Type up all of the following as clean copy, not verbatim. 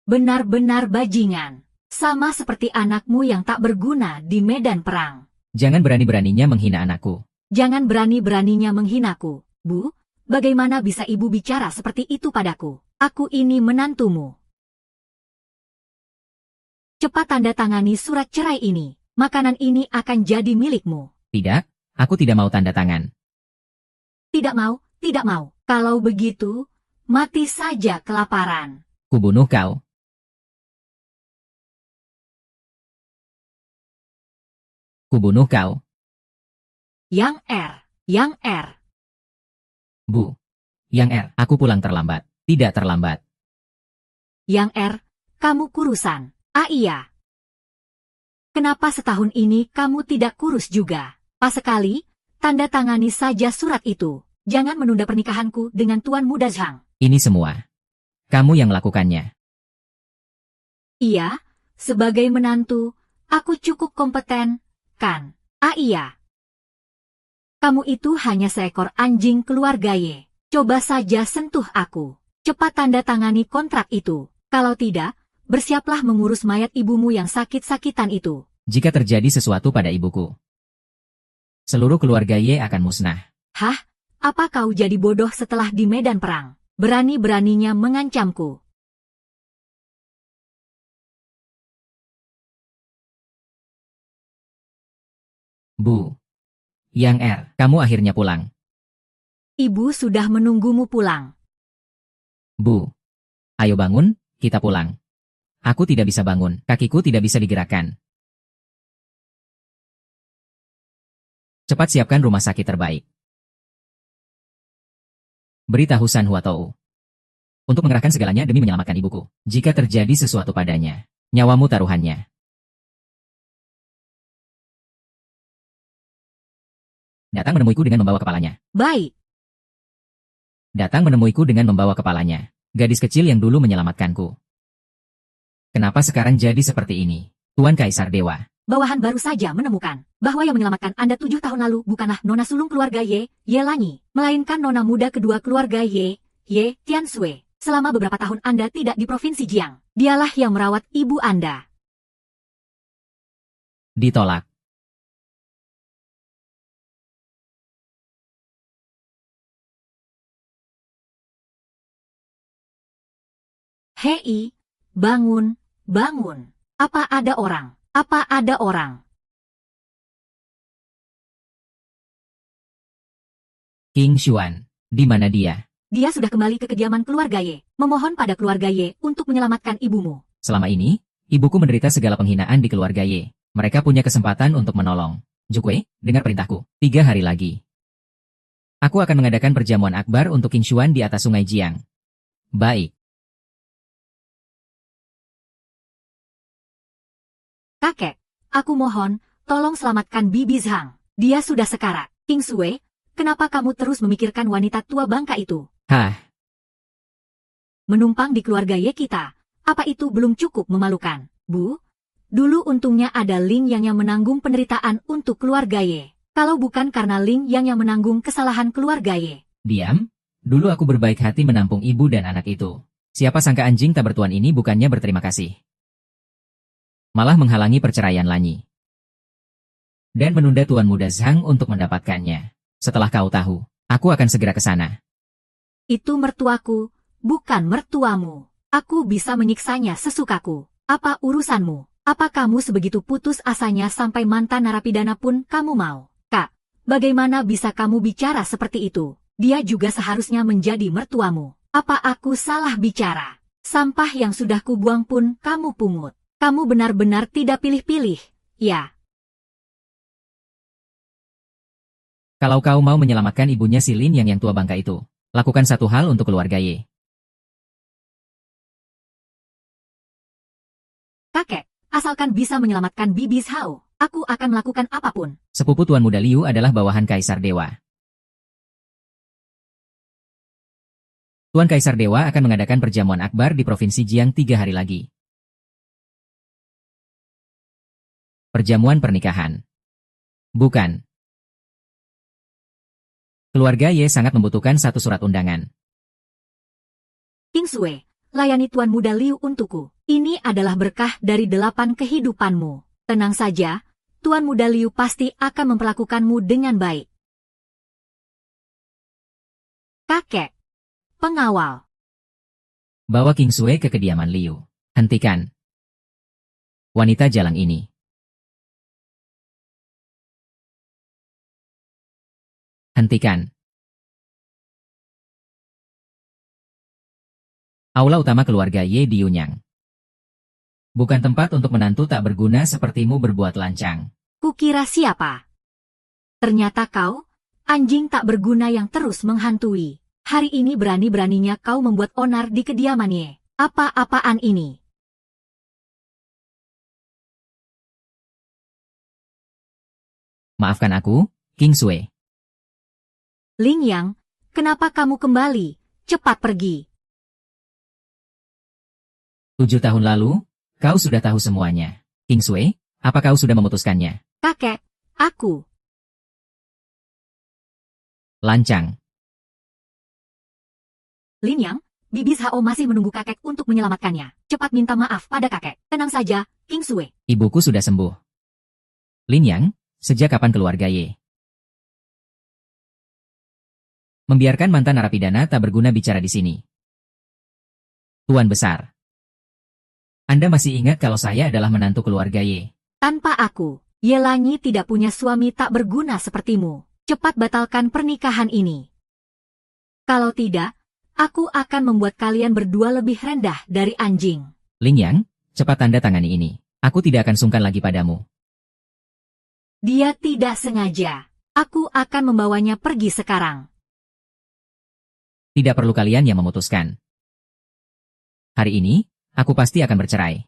Benar-benar bajingan. Sama seperti anakmu yang tak berguna di medan perang. Jangan berani-beraninya menghina anakku. Jangan berani-beraninya menghinaku, Bu. Bagaimana bisa ibu bicara seperti itu padaku? Aku ini menantumu. Cepat tanda tangani surat cerai ini. Makanan ini akan jadi milikmu. Tidak, aku tidak mau tanda tangan. Tidak mau, tidak mau. Kalau begitu, mati saja kelaparan. Kubunuh kau. Kubunuh kau. Yang R. Bu. Yang R, aku pulang terlambat. Tidak terlambat. Yang R, kamu kurusan. Ah iya. Kenapa setahun ini kamu tidak kurus juga? Pas sekali, tanda tangani saja surat itu. Jangan menunda pernikahanku dengan Tuan Muda Zhang. Ini semua. Kamu yang melakukannya. Iya, sebagai menantu, aku cukup kompeten, kan? Ah iya. Kamu itu hanya seekor anjing keluarga Ye. Coba saja sentuh aku. Cepat tanda tangani kontrak itu. Kalau tidak, bersiaplah mengurus mayat ibumu yang sakit-sakitan itu. Jika terjadi sesuatu pada ibuku, seluruh keluarga Ye akan musnah. Hah? Apa kau jadi bodoh setelah di medan perang? Berani-beraninya mengancamku. Bu. Yang R, kamu akhirnya pulang. Ibu sudah menunggumu pulang. Bu. Ayo bangun, kita pulang. Aku tidak bisa bangun, kakiku tidak bisa digerakkan. Cepat siapkan rumah sakit terbaik. Beritahu San Huatou untuk mengerahkan segalanya demi menyelamatkan ibuku. Jika terjadi sesuatu padanya, nyawamu taruhannya. Datang menemuiku dengan membawa kepalanya. Baik. Datang menemuiku dengan membawa kepalanya. Gadis kecil yang dulu menyelamatkanku. Kenapa sekarang jadi seperti ini? Tuan Kaisar Dewa. Bawahan baru saja menemukan bahwa yang menyelamatkan Anda 7 tahun lalu bukanlah nona sulung keluarga Ye Lanyi, melainkan nona muda kedua keluarga Ye Tiansui. Selama beberapa tahun Anda tidak di Provinsi Jiang. Dialah yang merawat ibu Anda. Ditolak. Hei, bangun, bangun. Apa ada orang? Apa ada orang? King Xuan, di mana dia? Dia sudah kembali ke kediaman keluarga Ye, memohon pada keluarga Ye untuk menyelamatkan ibumu. Selama ini, ibuku menderita segala penghinaan di keluarga Ye. Mereka punya kesempatan untuk menolong. Jukwe, dengar perintahku. 3 hari lagi. Aku akan mengadakan perjamuan akbar untuk King Xuan di atas sungai Jiang. Baik. Kakek, aku mohon, tolong selamatkan Bibi Zhang. Dia sudah sekarat. King Sui, kenapa kamu terus memikirkan wanita tua bangka itu? Hah, Menumpang di keluarga Ye kita. Apa itu belum cukup memalukan, Bu? Dulu untungnya ada Ling yang menanggung penderitaan untuk keluarga Ye. Kalau bukan karena Ling yang menanggung kesalahan keluarga Ye. diam. Dulu aku berbaik hati menampung ibu dan anak itu. Siapa sangka anjing tak bertuan ini bukannya berterima kasih, malah menghalangi perceraian Lanyi. Dan menunda Tuan Muda Zhang untuk mendapatkannya. Setelah kau tahu, aku akan segera ke sana. Itu mertuaku, bukan mertuamu. Aku bisa menyiksanya sesukaku. Apa urusanmu? Apa kamu sebegitu putus asanya sampai mantan narapidana pun kamu mau? Kak, bagaimana bisa kamu bicara seperti itu? Dia juga seharusnya menjadi mertuamu. Apa aku salah bicara? Sampah yang sudah kubuang pun kamu pungut. Kamu benar-benar tidak pilih-pilih, ya. Kalau kau mau menyelamatkan ibunya si Lin yang tua bangka itu, lakukan satu hal untuk keluarga Ye. Kakek, asalkan bisa menyelamatkan Bibi Zhao, aku akan melakukan apapun. Sepupu Tuan Muda Liu adalah bawahan Kaisar Dewa. Tuan Kaisar Dewa akan mengadakan perjamuan akbar di Provinsi Jiang 3 hari lagi. Perjamuan pernikahan. Bukan. Keluarga Ye sangat membutuhkan satu surat undangan. King Sui, layani Tuan Muda Liu untukku. Ini adalah berkah dari 8 kehidupanmu. Tenang saja, Tuan Muda Liu pasti akan memperlakukanmu dengan baik. Kakek. Pengawal. Bawa King Sui ke kediaman Liu. Hentikan wanita jalang ini. Hentikan. Aula utama keluarga Ye di Yunyang. Bukan tempat untuk menantu tak berguna sepertimu berbuat lancang. Kukira siapa? Ternyata kau, anjing tak berguna yang terus menghantui. Hari ini berani-beraninya kau membuat onar di kediamannya. Apa-apaan ini? Maafkan aku, King Sui. Ling Yang, kenapa kamu kembali? Cepat pergi. 7 tahun lalu, kau sudah tahu semuanya. King Sui, apa kau sudah memutuskannya? Kakek, aku. Lancang. Lin Yang, Bibis Hao masih menunggu kakek untuk menyelamatkannya. Cepat minta maaf pada kakek. Tenang saja, King Sui. Ibuku sudah sembuh. Lin Yang, sejak kapan keluarga Ye? Membiarkan mantan narapidana tak berguna bicara di sini. Tuan Besar. Anda masih ingat kalau saya adalah menantu keluarga Ye? Tanpa aku, Ye Lanyi tidak punya suami tak berguna sepertimu. Cepat batalkan pernikahan ini. Kalau tidak, aku akan membuat kalian berdua lebih rendah dari anjing. Ling Yang, cepat tanda tangani ini. Aku tidak akan sungkan lagi padamu. Dia tidak sengaja. Aku akan membawanya pergi sekarang. Tidak perlu kalian yang memutuskan. Hari ini, aku pasti akan bercerai.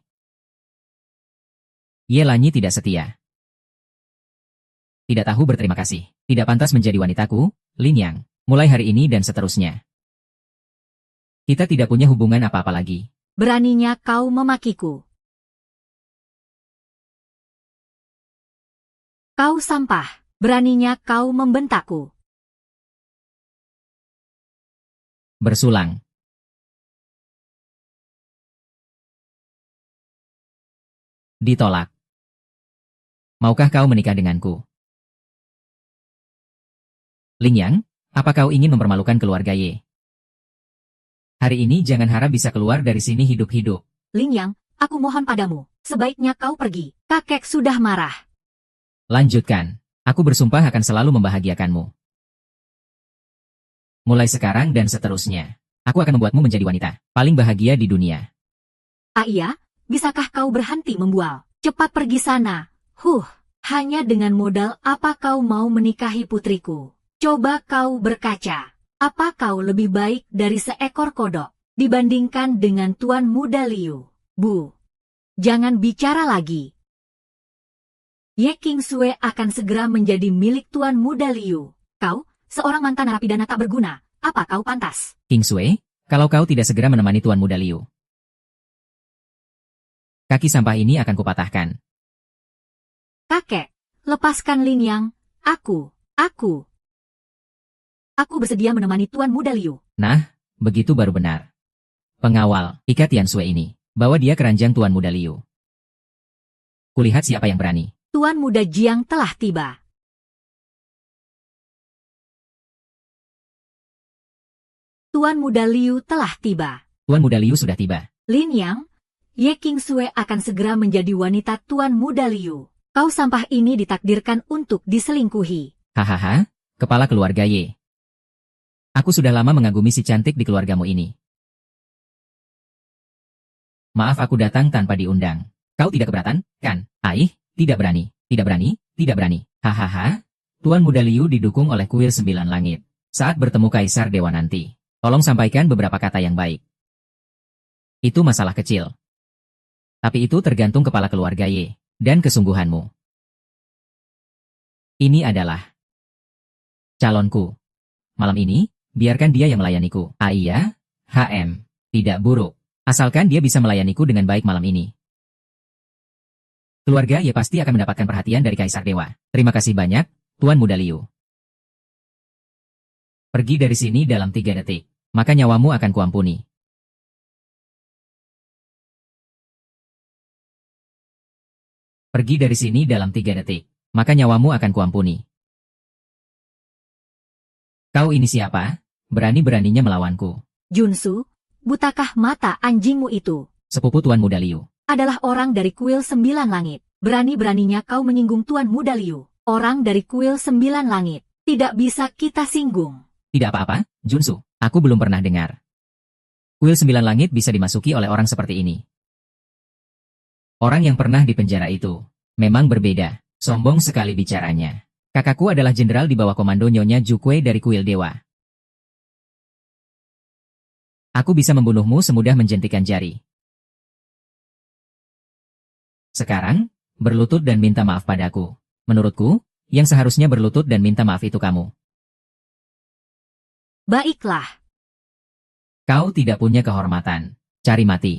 Ye Lanyi tidak setia. Tidak tahu berterima kasih. Tidak pantas menjadi wanitaku, Lin Yang. Mulai hari ini dan seterusnya. Kita tidak punya hubungan apa-apa lagi. Beraninya kau memakiku. Kau sampah. Beraninya kau membentakku. Bersulang. Ditolak. Maukah kau menikah denganku? Ling Yang, apa kau ingin mempermalukan keluarga Ye? Hari ini jangan harap bisa keluar dari sini hidup-hidup. Ling Yang, aku mohon padamu, sebaiknya kau pergi. Kakek sudah marah. Lanjutkan. Aku bersumpah akan selalu membahagiakanmu. Mulai sekarang dan seterusnya. Aku akan membuatmu menjadi wanita paling bahagia di dunia. Iya, bisakah kau berhenti membual? Cepat pergi sana. Hanya dengan modal apa kau mau menikahi putriku? Coba kau berkaca. Apa kau lebih baik dari seekor kodok dibandingkan dengan Tuan Muda Liu? Bu, jangan bicara lagi. Ye King Sui akan segera menjadi milik Tuan Muda Liu. Kau, seorang mantan narapidana tak berguna. Apa kau pantas? King Sui, kalau kau tidak segera menemani Tuan Muda Liu, kaki sampah ini akan kupatahkan. Kakek, lepaskan Ling Yang. Aku bersedia menemani Tuan Muda Liu. Nah, begitu baru benar. Pengawal, ikat Tian Sui ini. Bawa dia ke ranjang Tuan Muda Liu. Kulihat siapa yang berani. Tuan Muda Jiang telah tiba. Tuan Muda Liu telah tiba. Tuan Muda Liu sudah tiba. Lin Yang, Ye King Sui akan segera menjadi wanita Tuan Muda Liu. Kau sampah ini ditakdirkan untuk diselingkuhi. Hahaha, kepala keluarga Ye. Aku sudah lama mengagumi si cantik di keluargamu ini. Maaf aku datang tanpa diundang. Kau tidak keberatan, kan? Aih, tidak berani, tidak berani, tidak berani. Hahaha, Tuan Muda Liu didukung oleh kuil 9 langit. Saat bertemu Kaisar Dewa nanti, tolong sampaikan beberapa kata yang baik. Itu masalah kecil. Tapi itu tergantung kepala keluarga Ye, dan kesungguhanmu. Ini adalah calonku. Malam ini, biarkan dia yang melayaniku. Iya, HM. Tidak buruk. Asalkan dia bisa melayaniku dengan baik malam ini. Keluarga Ye pasti akan mendapatkan perhatian dari Kaisar Dewa. Terima kasih banyak, Tuan Muda Liu. Pergi dari sini dalam 3 detik, maka nyawamu akan kuampuni. Pergi dari sini dalam 3 detik, maka nyawamu akan kuampuni. Kau ini siapa? Berani-beraninya melawanku. Junsu, butakah mata anjingmu itu? Sepupu Tuan Muda Liu. Adalah orang dari kuil 9 langit. Berani-beraninya kau menyinggung Tuan Muda Liu. Orang dari kuil 9 langit. Tidak bisa kita singgung. Tidak apa-apa, Junsu. Aku belum pernah dengar. Kuil 9 langit bisa dimasuki oleh orang seperti ini. Orang yang pernah di penjara itu memang berbeda. Sombong sekali bicaranya. Kakakku adalah jenderal di bawah komando Nyonya Jukue dari kuil dewa. Aku bisa membunuhmu semudah menjentikan jari. Sekarang, berlutut dan minta maaf padaku. Menurutku, yang seharusnya berlutut dan minta maaf itu kamu. Baiklah. Kau tidak punya kehormatan. Cari mati.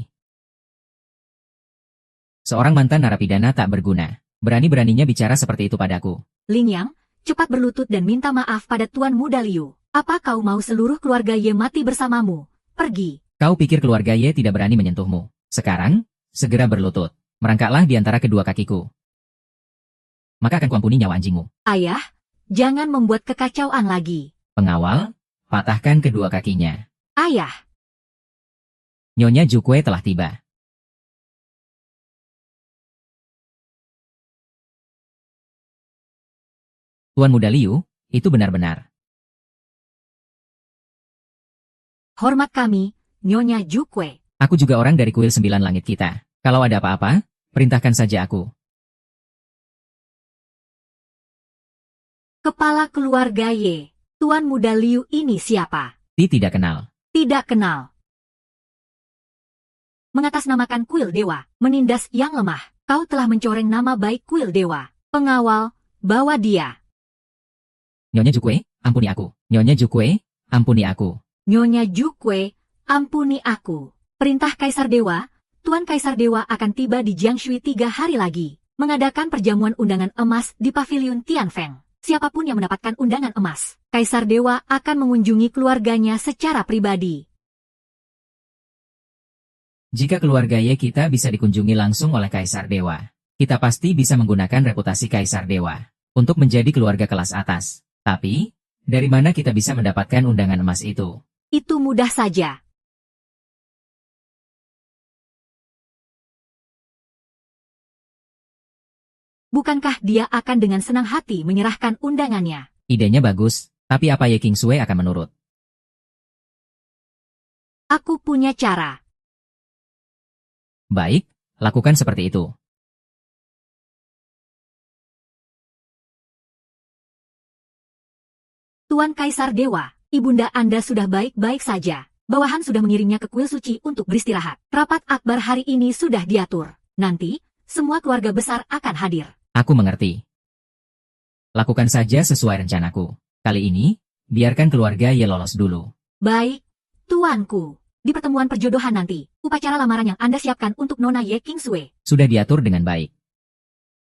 Seorang mantan narapidana tak berguna. Berani-beraninya bicara seperti itu padaku. Ling Yang, cepat berlutut dan minta maaf pada Tuan Muda Liu. Apa kau mau seluruh keluarga Ye mati bersamamu? Pergi. Kau pikir keluarga Ye tidak berani menyentuhmu. Sekarang, segera berlutut. Merangkaklah di antara kedua kakiku. Maka akan kuampuni nyawa anjingmu. Ayah, jangan membuat kekacauan lagi. Pengawal, patahkan kedua kakinya. Ayah. Nyonya Jukue telah tiba. Tuan Muda Liu, itu benar-benar. Hormat kami, Nyonya Jukue. Aku juga orang dari kuil 9 langit kita. Kalau ada apa-apa, perintahkan saja aku. Kepala keluarga Ye. Tuan Muda Liu ini siapa? Tidak kenal. Tidak kenal. Mengatasnamakan kuil dewa, menindas yang lemah. Kau telah mencoreng nama baik kuil dewa. Pengawal, bawa dia. Nyonya Jukue, ampuni aku. Nyonya Jukue, ampuni aku. Nyonya Jukue, ampuni aku. Perintah Kaisar Dewa, Tuan Kaisar Dewa akan tiba di Jiangshui 3 hari lagi. Mengadakan perjamuan undangan emas di Paviliun Tianfeng. Siapapun yang mendapatkan undangan emas, Kaisar Dewa akan mengunjungi keluarganya secara pribadi. Jika keluarga Ye kita bisa dikunjungi langsung oleh Kaisar Dewa, kita pasti bisa menggunakan reputasi Kaisar Dewa untuk menjadi keluarga kelas atas. Tapi, dari mana kita bisa mendapatkan undangan emas itu? Itu mudah saja. Bukankah dia akan dengan senang hati menyerahkan undangannya? Idenya bagus, tapi apa Ye Kingsue akan menurut? Aku punya cara. Baik, lakukan seperti itu. Tuan Kaisar Dewa, ibunda Anda sudah baik-baik saja. Bawahan sudah mengirimnya ke kuil suci untuk beristirahat. Rapat akbar hari ini sudah diatur. Nanti, semua keluarga besar akan hadir. Aku mengerti. Lakukan saja sesuai rencanaku. Kali ini, biarkan keluarga Ye lolos dulu. Baik, tuanku. Di pertemuan perjodohan nanti, upacara lamaran yang Anda siapkan untuk Nona Ye Kingsue. Sudah diatur dengan baik.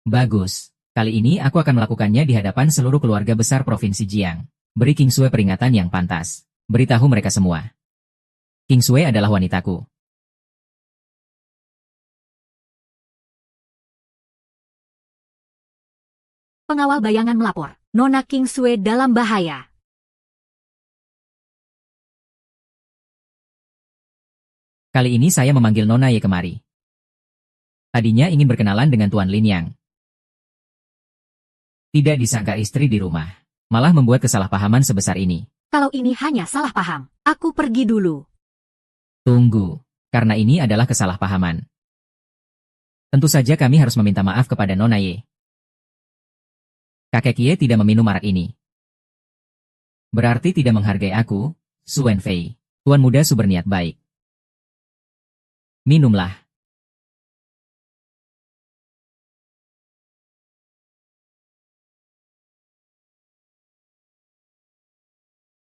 Bagus. Kali ini aku akan melakukannya di hadapan seluruh keluarga besar Provinsi Jiang. Beri Kingsue peringatan yang pantas. Beritahu mereka semua. Kingsue adalah wanitaku. Pengawal bayangan melapor. Nona Kingsue dalam bahaya. Kali ini saya memanggil Nona Ye kemari. Tadinya ingin berkenalan dengan Tuan Lin Yang. Tidak disangka istri di rumah. Malah membuat kesalahpahaman sebesar ini. Kalau ini hanya salah paham, aku pergi dulu. Tunggu, karena ini adalah kesalahpahaman. Tentu saja kami harus meminta maaf kepada Nona Ye. Kakek Ye tidak meminum arak ini. Berarti tidak menghargai aku, Su Wenfei. Tuan muda Su berniat baik. Minumlah.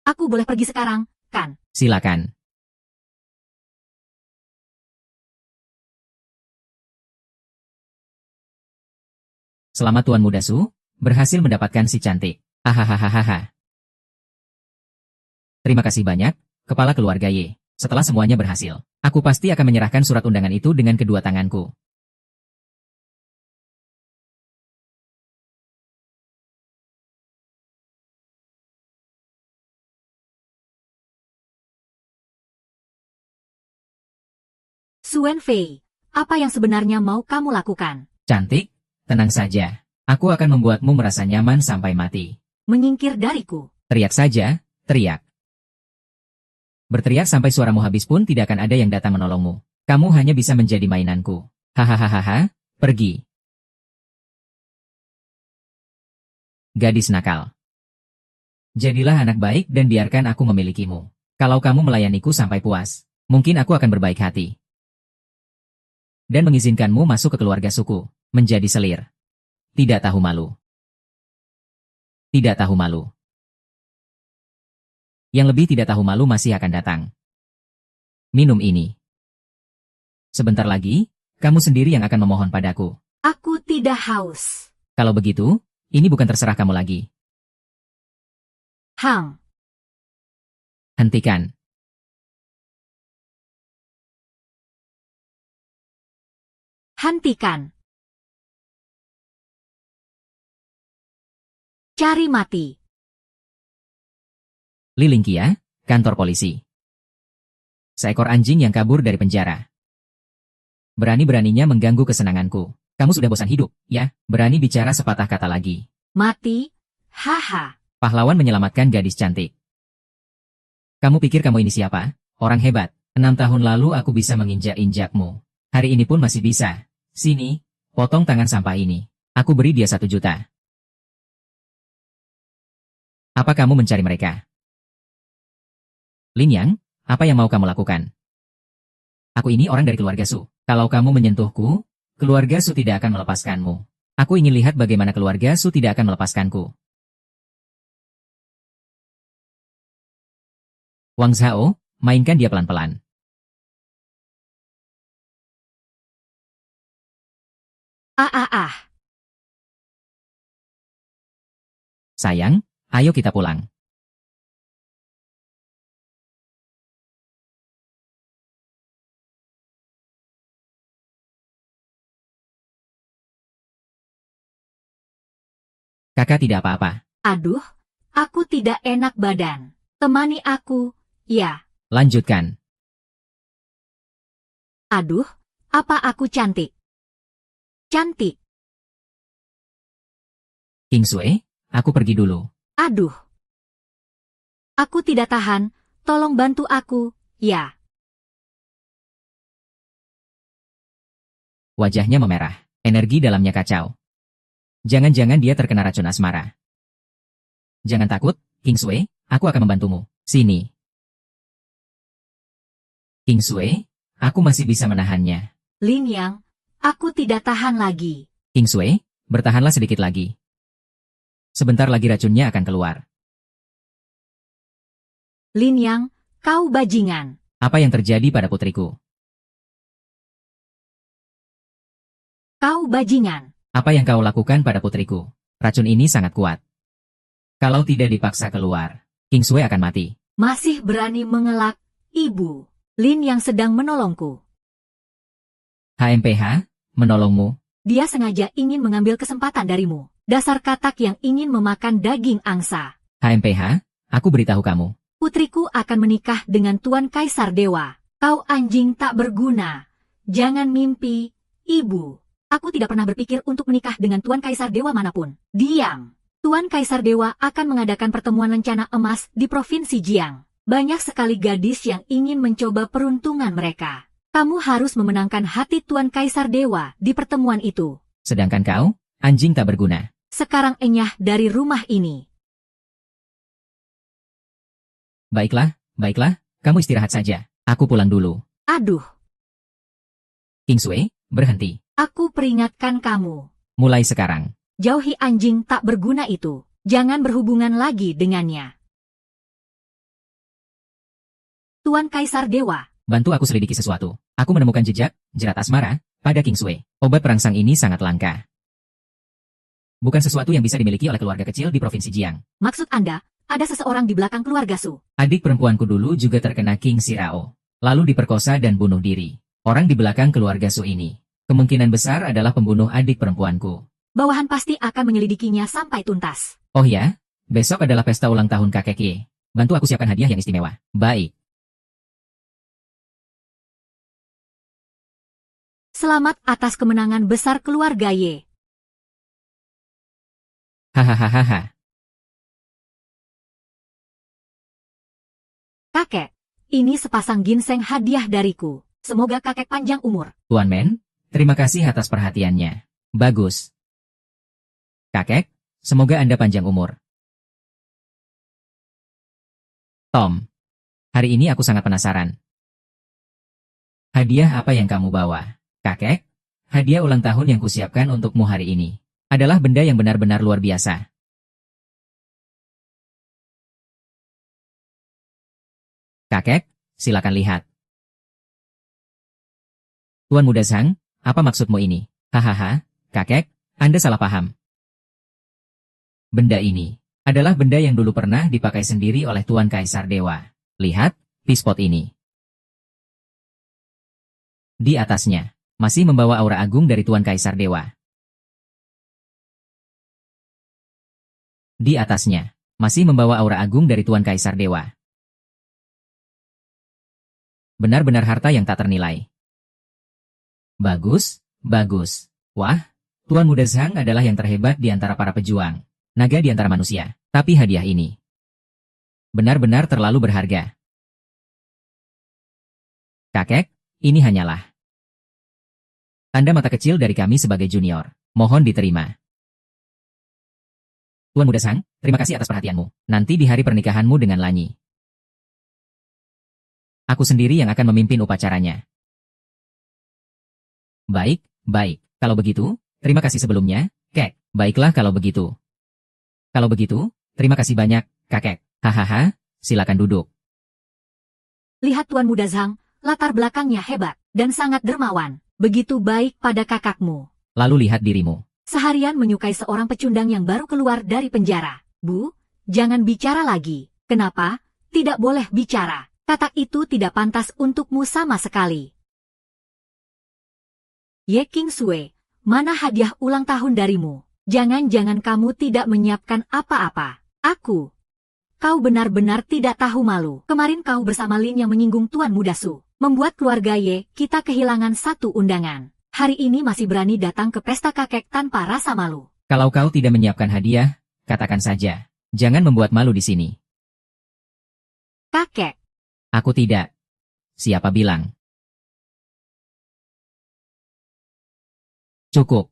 Aku boleh pergi sekarang, kan? Silakan. Selamat Tuan Muda Su, berhasil mendapatkan si cantik. Hahaha. Terima kasih banyak, kepala keluarga Ye. Setelah semuanya berhasil, aku pasti akan menyerahkan surat undangan itu dengan kedua tanganku. Suen Fei, apa yang sebenarnya mau kamu lakukan? Cantik, tenang saja. Aku akan membuatmu merasa nyaman sampai mati. Menyingkir dariku. Teriak saja, teriak. Berteriak sampai suaramu habis pun tidak akan ada yang datang menolongmu. Kamu hanya bisa menjadi mainanku. Hahaha, pergi. Gadis nakal. Jadilah anak baik dan biarkan aku memilikimu. Kalau kamu melayaniku sampai puas, mungkin aku akan berbaik hati. Dan mengizinkanmu masuk ke keluarga suku, menjadi selir. Tidak tahu malu. Tidak tahu malu. Yang lebih tidak tahu malu masih akan datang. Minum ini. Sebentar lagi, kamu sendiri yang akan memohon padaku. Aku tidak haus. Kalau begitu, ini bukan terserah kamu lagi. Hang. Hentikan. Hentikan. Cari mati. Lilingkia, kantor polisi. Seekor anjing yang kabur dari penjara. Berani-beraninya mengganggu kesenanganku. Kamu sudah bosan hidup, ya? Berani bicara sepatah kata lagi. Mati. Haha. Pahlawan menyelamatkan gadis cantik. Kamu pikir kamu ini siapa? Orang hebat. 6 tahun lalu aku bisa menginjak-injakmu. Hari ini pun masih bisa. Sini, potong tangan sampah ini. Aku beri dia 1 juta. Apa kamu mencari mereka? Lin Yang, apa yang mau kamu lakukan? Aku ini orang dari keluarga Su. Kalau kamu menyentuhku, keluarga Su tidak akan melepaskanmu. Aku ingin lihat bagaimana keluarga Su tidak akan melepaskanku. Wang Zhao, mainkan dia pelan-pelan. Ah. Sayang, ayo kita pulang. Kakak tidak apa-apa. Aduh, aku tidak enak badan. Temani aku, ya. Lanjutkan. Aduh, apa aku cantik? Cantik. King Sui, aku pergi dulu. Aduh. Aku tidak tahan, tolong bantu aku, ya. Wajahnya memerah. Energi dalamnya kacau. Jangan-jangan dia terkena racun asmara. Jangan takut, King Sui, aku akan membantumu. Sini. King Sui, aku masih bisa menahannya. Lin Yang, aku tidak tahan lagi. King Sui, bertahanlah sedikit lagi. Sebentar lagi racunnya akan keluar. Lin Yang, kau bajingan. Apa yang terjadi pada putriku? Kau bajingan. Apa yang kau lakukan pada putriku? Racun ini sangat kuat. Kalau tidak dipaksa keluar, King Sui akan mati. Masih berani mengelak, ibu. Lin Yang sedang menolongku. HMPH, menolongmu. Dia sengaja ingin mengambil kesempatan darimu. Dasar katak yang ingin memakan daging angsa. HMPH, aku beritahu kamu. Putriku akan menikah dengan Tuan Kaisar Dewa. Kau anjing tak berguna. Jangan mimpi, ibu. Aku tidak pernah berpikir untuk menikah dengan Tuan Kaisar Dewa manapun. Diam. Tuan Kaisar Dewa akan mengadakan pertemuan lencana emas di Provinsi Jiang. Banyak sekali gadis yang ingin mencoba peruntungan mereka. Kamu harus memenangkan hati Tuan Kaisar Dewa di pertemuan itu. Sedangkan kau, anjing tak berguna. Sekarang enyah dari rumah ini. Baiklah, kamu istirahat saja. Aku pulang dulu. Aduh, King Sui, berhenti. aku peringatkan kamu. Mulai sekarang. Jauhi anjing tak berguna itu. Jangan berhubungan lagi dengannya. Tuan Kaisar Dewa. Bantu aku selidiki sesuatu. Aku menemukan jejak, jerat asmara, pada King Sui. Obat perangsang ini sangat langka. Bukan sesuatu yang bisa dimiliki oleh keluarga kecil di Provinsi Jiang. Maksud Anda, ada seseorang di belakang keluarga Su. Adik perempuanku dulu juga terkena King Sirao. Lalu diperkosa dan bunuh diri. Orang di belakang keluarga Su ini kemungkinan besar adalah pembunuh adik perempuanku. Bawahan pasti akan menyelidikinya sampai tuntas. Oh ya, besok adalah pesta ulang tahun kakek Kie. Bantu aku siapkan hadiah yang istimewa. Baik. Selamat atas kemenangan besar keluarga Ye. Hahaha. Kakek, ini sepasang ginseng hadiah dariku. Semoga kakek panjang umur. Tuan Men, terima kasih atas perhatiannya. Bagus. Kakek, semoga Anda panjang umur. Tom, hari ini aku sangat penasaran. Hadiah apa yang kamu bawa? Kakek, hadiah ulang tahun yang kusiapkan untukmu hari ini adalah benda yang benar-benar luar biasa. Kakek, silakan lihat. Tuan Muda Zhang, apa maksudmu ini? Hahaha, kakek, Anda salah paham. Benda ini adalah benda yang dulu pernah dipakai sendiri oleh Tuan Kaisar Dewa. Lihat, pispot ini. Di atasnya, masih membawa aura agung dari Tuan Kaisar Dewa. Di atasnya, masih membawa aura agung dari Tuan Kaisar Dewa. Benar-benar harta yang tak ternilai. Bagus, bagus. Wah, Tuan Muda Zhang adalah yang terhebat di antara para pejuang. Naga di antara manusia. Tapi hadiah ini benar-benar terlalu berharga. Kakek, ini hanyalah tanda mata kecil dari kami sebagai junior. Mohon diterima. Tuan Muda Zhang, terima kasih atas perhatianmu. Nanti di hari pernikahanmu dengan Lanyi, aku sendiri yang akan memimpin upacaranya. Baik, baik. Kalau begitu, terima kasih sebelumnya, Kek. Baiklah kalau begitu. Kalau begitu, terima kasih banyak, kakek. Hahaha, silakan duduk. Lihat Tuan Muda Zhang, latar belakangnya hebat dan sangat dermawan. Begitu baik pada kakakmu. Lalu lihat dirimu. Seharian menyukai seorang pecundang yang baru keluar dari penjara. Bu, jangan bicara lagi. Kenapa? Tidak boleh bicara. Kata itu tidak pantas untukmu sama sekali. Ye Kingsue, mana hadiah ulang tahun darimu? Jangan-jangan kamu tidak menyiapkan apa-apa. Aku. Kau benar-benar tidak tahu malu. Kemarin kau bersama Lin yang menyinggung Tuan Muda Su. Membuat keluarga Ye, kita kehilangan satu undangan. Hari ini masih berani datang ke pesta kakek tanpa rasa malu. Kalau kau tidak menyiapkan hadiah, katakan saja. Jangan membuat malu di sini. Kakek. Aku tidak. Siapa bilang? Cukup.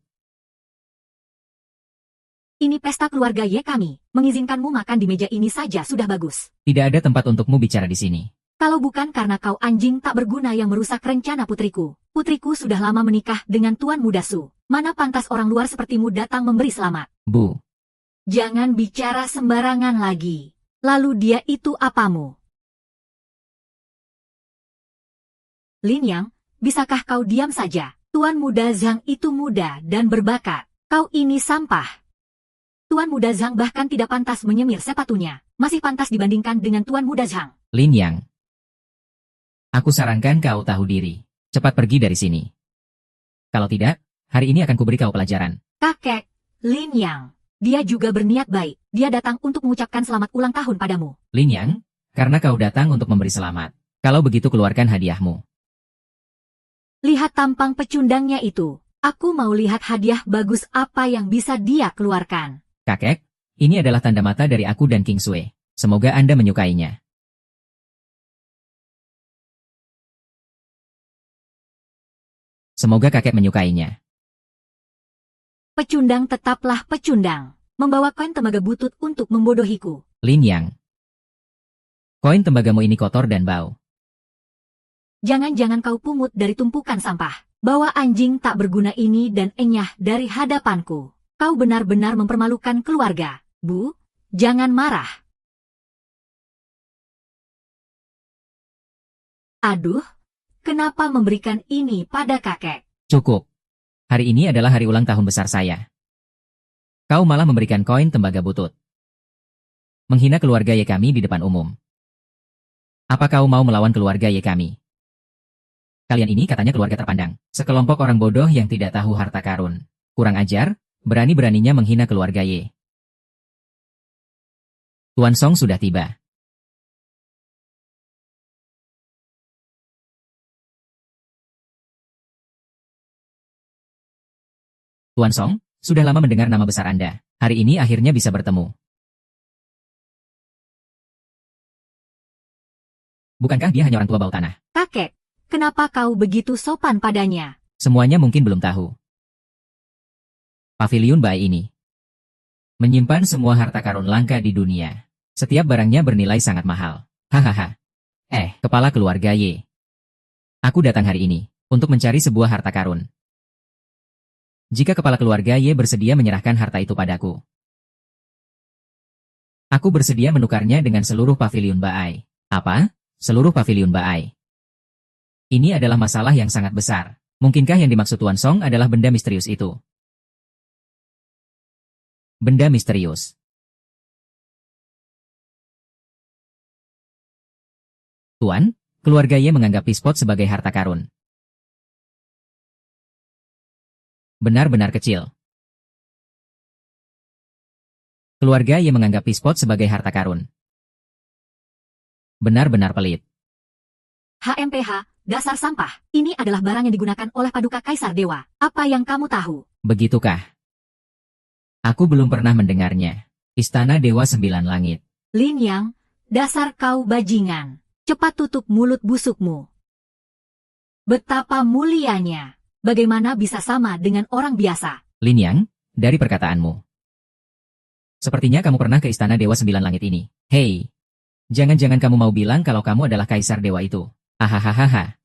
Ini pesta keluarga Ye kami. Mengizinkanmu makan di meja ini saja sudah bagus. Tidak ada tempat untukmu bicara di sini. Kalau bukan karena kau anjing tak berguna yang merusak rencana putriku. Putriku sudah lama menikah dengan Tuan Muda Su. Mana pantas orang luar sepertimu datang memberi selamat. Bu. Jangan bicara sembarangan lagi. Lalu dia itu apamu? Lin Yang, bisakah kau diam saja? Tuan Muda Zhang itu muda dan berbakat. Kau ini sampah. Tuan Muda Zhang bahkan tidak pantas menyemir sepatunya. Masih pantas dibandingkan dengan Tuan Muda Zhang. Lin Yang. Aku sarankan kau tahu diri. Cepat pergi dari sini. Kalau tidak, hari ini akan kuberi kau pelajaran. Kakek, Lin Yang. Dia juga berniat baik. Dia datang untuk mengucapkan selamat ulang tahun padamu. Lin Yang, karena kau datang untuk memberi selamat. Kalau begitu keluarkan hadiahmu. Lihat tampang pecundangnya itu. Aku mau lihat hadiah bagus apa yang bisa dia keluarkan. Kakek, ini adalah tanda mata dari aku dan Kingsue. Semoga Anda menyukainya. Semoga kakek menyukainya. Pecundang tetaplah pecundang. Membawa koin tembaga butut untuk membodohiku. Lin Yang. Koin tembagamu ini kotor dan bau. Jangan-jangan kau pungut dari tumpukan sampah. Bawa anjing tak berguna ini dan enyah dari hadapanku. Kau benar-benar mempermalukan keluarga. Bu, jangan marah. Aduh, kenapa memberikan ini pada kakek? Cukup. Hari ini adalah hari ulang tahun besar saya. Kau malah memberikan koin tembaga butut. Menghina keluarga Ye kami di depan umum. Apa kau mau melawan keluarga Ye kami? Kalian ini katanya keluarga terpandang. Sekelompok orang bodoh yang tidak tahu harta karun. Kurang ajar, berani-beraninya menghina keluarga Ye. Tuan Song sudah tiba. Tuan Song, sudah lama mendengar nama besar Anda. Hari ini akhirnya bisa bertemu. Bukankah dia hanya orang tua bau tanah? Kakek, kenapa kau begitu sopan padanya? Semuanya mungkin belum tahu. Paviliun Bai ini menyimpan semua harta karun langka di dunia. Setiap barangnya bernilai sangat mahal. Hahaha. Kepala keluarga Ye. Aku datang hari ini untuk mencari sebuah harta karun. Jika kepala keluarga Ye bersedia menyerahkan harta itu padaku, aku bersedia menukarnya dengan seluruh paviliun Bai. Apa? Seluruh paviliun Bai. Ini adalah masalah yang sangat besar. Mungkinkah yang dimaksud Tuan Song adalah benda misterius itu? Benda misterius. Tuan, keluarga Ye menganggap Pispot sebagai harta karun. Benar-benar kecil. Keluarga Ye menganggap Pispot sebagai harta karun. Benar-benar pelit. HMPH, dasar sampah. Ini adalah barang yang digunakan oleh Paduka Kaisar Dewa. Apa yang kamu tahu? Begitukah? Aku belum pernah mendengarnya. Istana Dewa Sembilan Langit. Lin Yang, dasar kau bajingan. Cepat tutup mulut busukmu. Betapa mulianya. Bagaimana bisa sama dengan orang biasa? Lin Yang, dari perkataanmu, sepertinya kamu pernah ke Istana Dewa Sembilan Langit ini. Hei, jangan-jangan kamu mau bilang kalau kamu adalah Kaisar Dewa itu. Hahaha.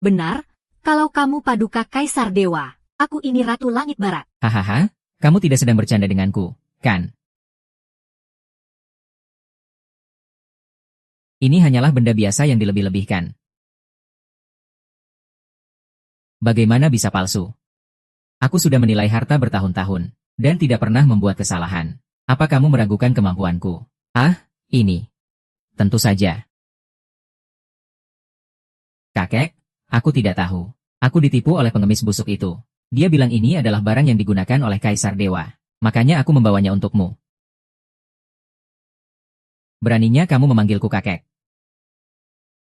Benar, kalau kamu Paduka Kaisar Dewa, aku ini Ratu Langit Barat. Hahaha, kamu tidak sedang bercanda denganku, kan? Ini hanyalah benda biasa yang dilebih-lebihkan. Bagaimana bisa palsu? Aku sudah menilai harta bertahun-tahun, dan tidak pernah membuat kesalahan. Apa kamu meragukan kemampuanku? Ini. Tentu saja. Kakek, aku tidak tahu. Aku ditipu oleh pengemis busuk itu. Dia bilang ini adalah barang yang digunakan oleh Kaisar Dewa. Makanya aku membawanya untukmu. Beraninya kamu memanggilku kakek.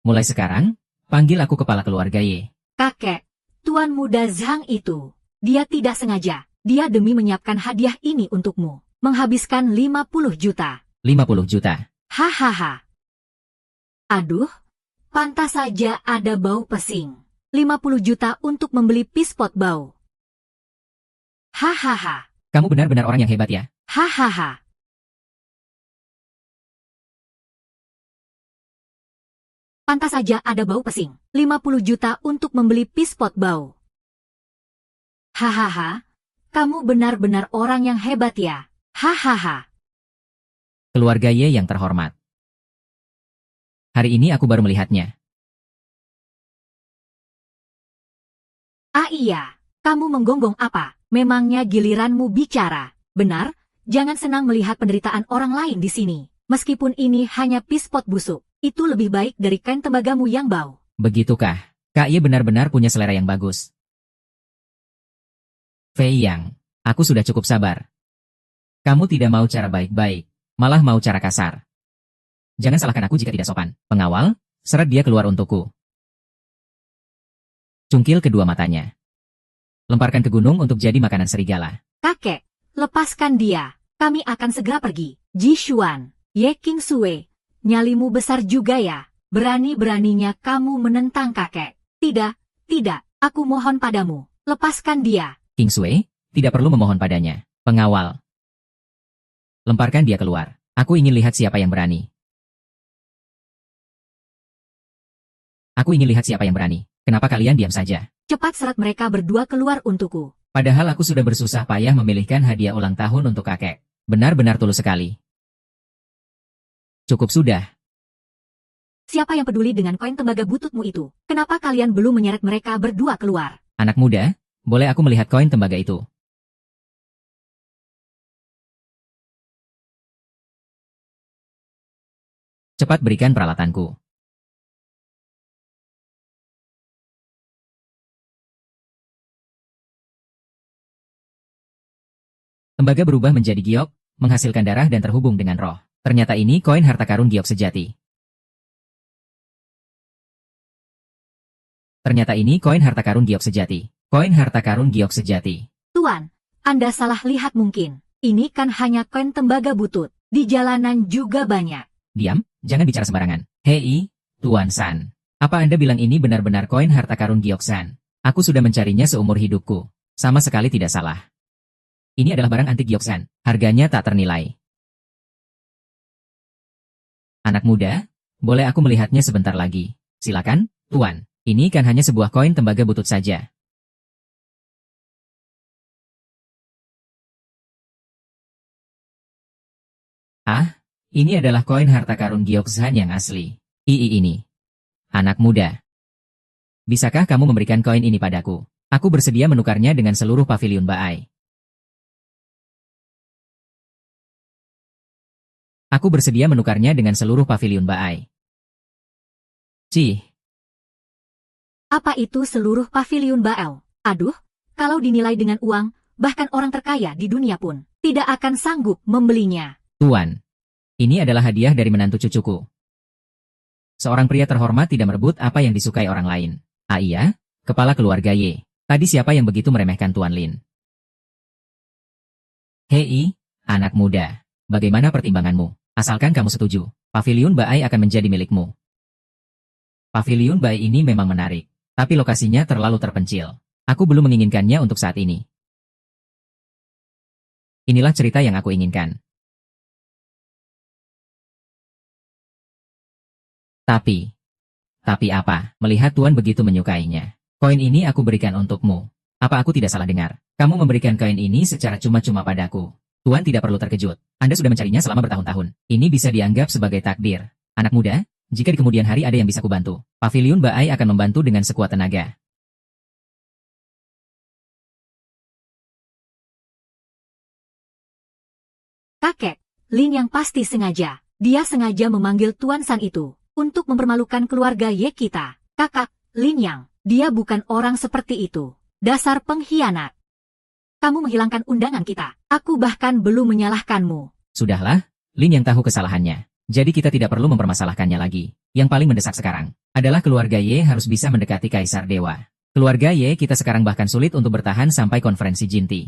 Mulai sekarang, panggil aku kepala keluarga Ye. Kakek, Tuan Muda Zhang itu, dia tidak sengaja. Dia demi menyiapkan hadiah ini untukmu. Menghabiskan 50 juta. 50 juta. Hahaha. Aduh, pantas saja ada bau pesing. 50 juta untuk membeli Pispot bau. Hahaha. Kamu benar-benar orang yang hebat ya. Hahaha. Pantas saja ada bau pesing. 50 juta untuk membeli Pispot bau. Hahaha. Kamu benar-benar orang yang hebat ya. Hahaha. Keluarga Ye yang terhormat. Hari ini aku baru melihatnya. Iya. Kamu menggonggong apa? Memangnya giliranmu bicara. Benar, jangan senang melihat penderitaan orang lain di sini. Meskipun ini hanya Pispot busuk. Itu lebih baik dari kain tembagamu yang bau. Begitukah? Kak Ye benar-benar punya selera yang bagus. Fei Yang, aku sudah cukup sabar. Kamu tidak mau cara baik-baik, malah mau cara kasar. Jangan salahkan aku jika tidak sopan. Pengawal, seret dia keluar untukku. Cungkil kedua matanya. Lemparkan ke gunung untuk jadi makanan serigala. Kakek, lepaskan dia. Kami akan segera pergi. Ji Xuan, Ye King Sue. Nyalimu besar juga ya. Berani-beraninya kamu menentang kakek. Tidak, aku mohon padamu. Lepaskan dia. King Sui, tidak perlu memohon padanya. Pengawal. Lemparkan dia keluar. Aku ingin lihat siapa yang berani. Aku ingin lihat siapa yang berani. Kenapa kalian diam saja? Cepat seret mereka berdua keluar untukku. Padahal aku sudah bersusah payah memilihkan hadiah ulang tahun untuk kakek. Benar-benar tulus sekali. Cukup sudah. Siapa yang peduli dengan koin tembaga bututmu itu? Kenapa kalian belum menyeret mereka berdua keluar? Anak muda, boleh aku melihat koin tembaga itu? Cepat berikan peralatanku. Tembaga berubah menjadi giok, menghasilkan darah dan terhubung dengan roh. Ternyata ini koin harta karun giok sejati. Ternyata ini koin harta karun giok sejati. Koin harta karun giok sejati. Tuan, Anda salah lihat mungkin. Ini kan hanya koin tembaga butut. Di jalanan juga banyak. Diam, jangan bicara sembarangan. Hei, Tuan San. Apa Anda bilang ini benar-benar koin harta karun Gyoksan? Aku sudah mencarinya seumur hidupku. Sama sekali tidak salah. Ini adalah barang antik Gyoksan. Harganya tak ternilai. Anak muda, boleh aku melihatnya sebentar lagi? Silakan, Tuan. Ini kan hanya sebuah koin tembaga butut saja. Ah, ini adalah koin harta karun Gyoksan yang asli. Ini. Anak muda. Bisakah kamu memberikan koin ini padaku? Aku bersedia menukarnya dengan seluruh pavilion Baai. Aku bersedia menukarnya dengan seluruh pavilion Baai. Cih. Apa itu seluruh pavilion Bael? Aduh, kalau dinilai dengan uang, bahkan orang terkaya di dunia pun tidak akan sanggup membelinya. Tuan, ini adalah hadiah dari menantu cucuku. Seorang pria terhormat tidak merebut apa yang disukai orang lain. Ah iya, kepala keluarga Y. Tadi siapa yang begitu meremehkan Tuan Lin? Hei, anak muda. Bagaimana pertimbanganmu? Asalkan kamu setuju, pavilion Baai akan menjadi milikmu. Pavilion Baai ini memang menarik, tapi lokasinya terlalu terpencil. Aku belum menginginkannya untuk saat ini. Inilah cerita yang aku inginkan. Tapi apa? Melihat Tuan begitu menyukainya. Koin ini aku berikan untukmu. Apa aku tidak salah dengar? Kamu memberikan koin ini secara cuma-cuma padaku. Tuan tidak perlu terkejut. Anda sudah mencarinya selama bertahun-tahun. Ini bisa dianggap sebagai takdir. Anak muda, jika di kemudian hari ada yang bisa kubantu, pavilion Baai akan membantu dengan sekuat tenaga. Kakek, Lin yang pasti sengaja. Dia sengaja memanggil Tuan San itu untuk mempermalukan keluarga Ye kita. Kakak, Lin Yang, dia bukan orang seperti itu. Dasar pengkhianat. Kamu menghilangkan undangan kita. Aku bahkan belum menyalahkanmu. Sudahlah, Lin yang tahu kesalahannya. Jadi kita tidak perlu mempermasalahkannya lagi. Yang paling mendesak sekarang adalah keluarga Ye harus bisa mendekati Kaisar Dewa. Keluarga Ye kita sekarang bahkan sulit untuk bertahan sampai konferensi Jinti.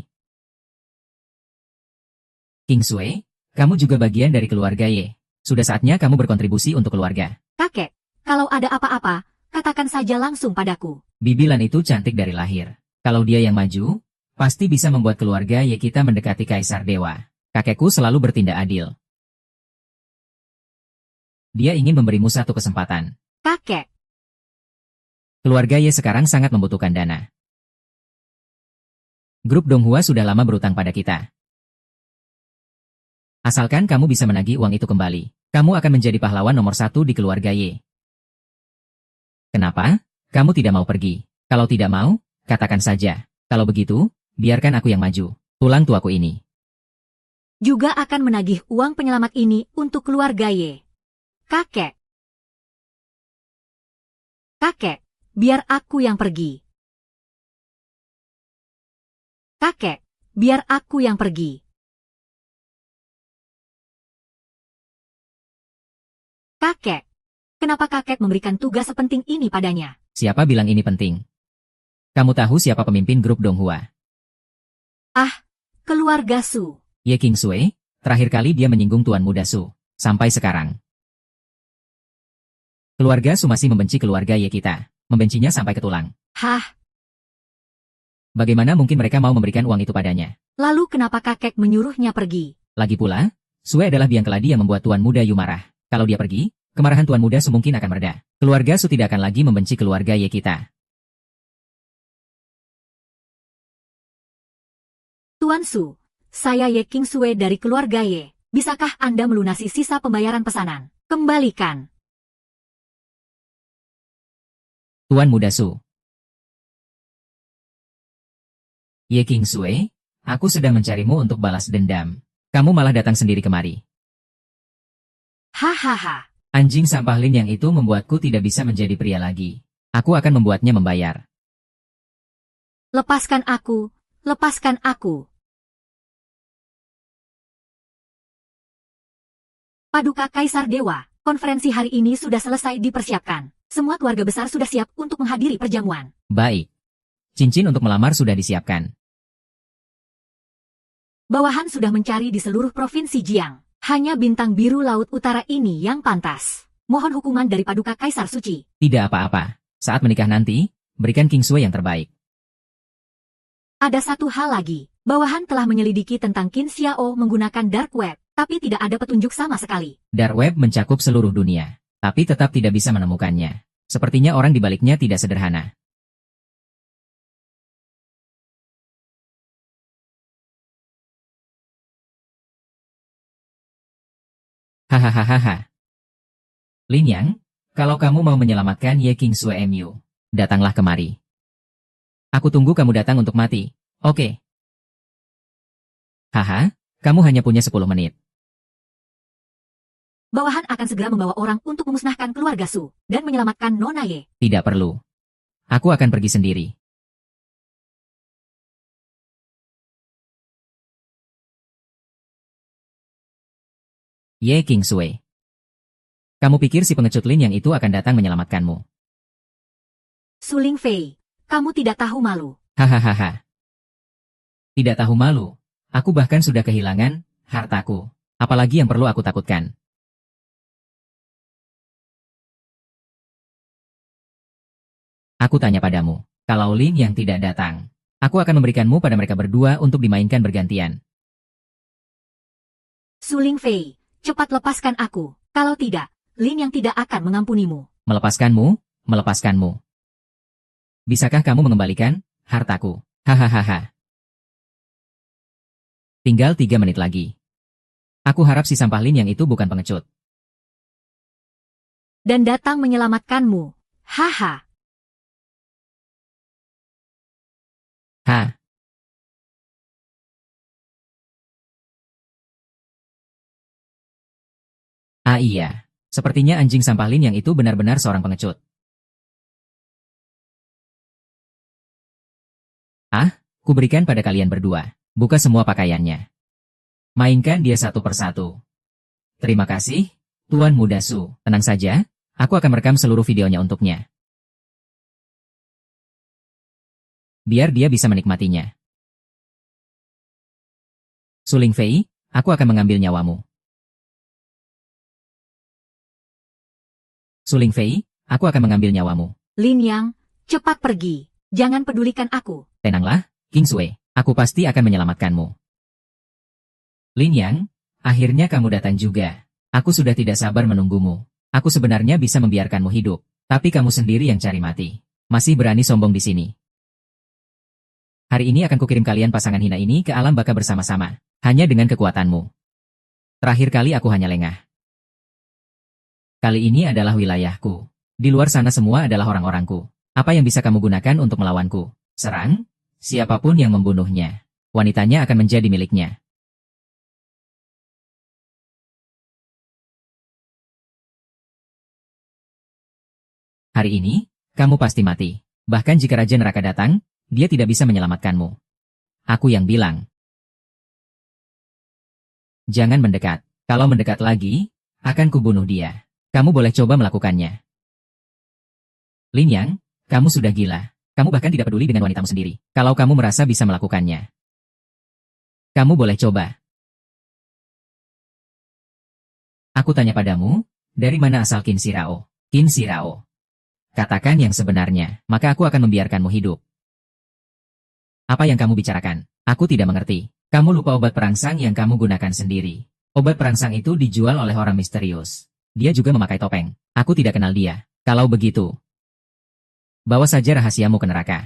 King Sui, kamu juga bagian dari keluarga Ye. Sudah saatnya kamu berkontribusi untuk keluarga. Kakek, kalau ada apa-apa, katakan saja langsung padaku. Bibilan itu cantik dari lahir. Kalau dia yang maju, pasti bisa membuat keluarga Ye kita mendekati Kaisar Dewa. Kakekku selalu bertindak adil. Dia ingin memberimu satu kesempatan. Kakek. Keluarga Ye sekarang sangat membutuhkan dana. Grup Donghua sudah lama berutang pada kita. Asalkan kamu bisa menagih uang itu kembali, kamu akan menjadi pahlawan nomor 1 di keluarga Ye. Kenapa? Kamu tidak mau pergi? Kalau tidak mau, katakan saja. Kalau begitu, biarkan aku yang maju. Tulang tuaku ini juga akan menagih uang penyelamat ini untuk keluarga Ye. Kakek. Kakek, biar aku yang pergi. Kakek, biar aku yang pergi. Kakek, kenapa kakek memberikan tugas sepenting ini padanya? Siapa bilang ini penting? Kamu tahu siapa pemimpin grup Donghua? Ah, keluarga Su. Ye King Sui, terakhir kali dia menyinggung Tuan Muda Su. Sampai sekarang. Keluarga Su masih membenci keluarga Ye kita. Membencinya sampai ke tulang. Hah? Bagaimana mungkin mereka mau memberikan uang itu padanya? Lalu kenapa kakek menyuruhnya pergi? Lagi pula, Sui adalah biang keladi yang membuat Tuan Muda Yu marah. Kalau dia pergi, kemarahan Tuan Muda Su mungkin akan mereda. Keluarga Su tidak akan lagi membenci keluarga Ye kita. Tuan Su, saya Ye King Sui dari keluarga Ye. Bisakah Anda melunasi sisa pembayaran pesanan? Kembalikan. Tuan Muda Su. Ye King Sui, aku sedang mencarimu untuk balas dendam. Kamu malah datang sendiri kemari. Hahaha. Anjing sampah Lin yang itu membuatku tidak bisa menjadi pria lagi. Aku akan membuatnya membayar. Lepaskan aku, lepaskan aku. Paduka Kaisar Dewa, konferensi hari ini sudah selesai dipersiapkan. Semua keluarga besar sudah siap untuk menghadiri perjamuan. Baik. Cincin untuk melamar sudah disiapkan. Bawahan sudah mencari di seluruh provinsi Jiang. Hanya bintang biru laut utara ini yang pantas. Mohon hukuman dari Paduka Kaisar Suci. Tidak apa-apa. Saat menikah nanti, berikan King Sui yang terbaik. Ada satu hal lagi. Bawahan telah menyelidiki tentang Qin Xiao menggunakan Dark Web, tapi tidak ada petunjuk sama sekali. Dark Web mencakup seluruh dunia, tapi tetap tidak bisa menemukannya. Sepertinya orang di baliknya tidak sederhana. Hahaha. Lin Yang, kalau kamu mau menyelamatkan Ye King Sui Mu, datanglah kemari. Aku tunggu kamu datang untuk mati. Oke. Haha, kamu hanya punya 10 menit. Bawahan akan segera membawa orang untuk memusnahkan keluarga Su dan menyelamatkan Nona Ye. Tidak perlu. Aku akan pergi sendiri. Ye King Sui. Kamu pikir si pengecut Lin yang itu akan datang menyelamatkanmu? Su Lingfei, kamu tidak tahu malu. Hahaha. Tidak tahu malu. Aku bahkan sudah kehilangan hartaku. Apalagi yang perlu aku takutkan? Aku tanya padamu, kalau Lin yang tidak datang, aku akan memberikanmu pada mereka berdua untuk dimainkan bergantian. Su Lingfei, cepat lepaskan aku. Kalau tidak, Lin yang tidak akan mengampunimu. Melepaskanmu, melepaskanmu. Bisakah kamu mengembalikan hartaku? Hahaha. Tinggal 3 menit lagi. Aku harap si sampah Lin yang itu bukan pengecut. Dan datang menyelamatkanmu. Haha. Ha. Ah iya. Sepertinya anjing sampah Lin yang itu benar-benar seorang pengecut. Ah, kuberikan pada kalian berdua. Buka semua pakaiannya. Mainkan dia satu persatu. Terima kasih, Tuan Muda Su. Tenang saja, aku akan merekam seluruh videonya untuknya. Biar dia bisa menikmatinya. Su Lingfei, aku akan mengambil nyawamu. Su Lingfei, aku akan mengambil nyawamu. Lin Yang, cepat pergi. Jangan pedulikan aku. Tenanglah, King Sui. Aku pasti akan menyelamatkanmu. Lin Yang, akhirnya kamu datang juga. Aku sudah tidak sabar menunggumu. Aku sebenarnya bisa membiarkanmu hidup, tapi kamu sendiri yang cari mati. Masih berani sombong di sini. Hari ini akan kukirim kalian pasangan hina ini ke alam baka bersama-sama. Hanya dengan kekuatanmu. Terakhir kali aku hanya lengah. Kali ini adalah wilayahku. Di luar sana semua adalah orang-orangku. Apa yang bisa kamu gunakan untuk melawanku? Serang? Siapapun yang membunuhnya. Wanitanya akan menjadi miliknya. Hari ini, kamu pasti mati. Bahkan jika Raja Neraka datang, dia tidak bisa menyelamatkanmu. Aku yang bilang. Jangan mendekat. Kalau mendekat lagi, akan kubunuh dia. Kamu boleh coba melakukannya. Lin Yang, kamu sudah gila. Kamu bahkan tidak peduli dengan wanitamu sendiri. Kalau kamu merasa bisa melakukannya. Kamu boleh coba. Aku tanya padamu, dari mana asal Qin Shirao? Qin Shirao. Katakan yang sebenarnya, maka aku akan membiarkanmu hidup. Apa yang kamu bicarakan? Aku tidak mengerti. Kamu lupa obat perangsang yang kamu gunakan sendiri. Obat perangsang itu dijual oleh orang misterius. Dia juga memakai topeng. Aku tidak kenal dia. Kalau begitu, bawa saja rahasiamu ke neraka.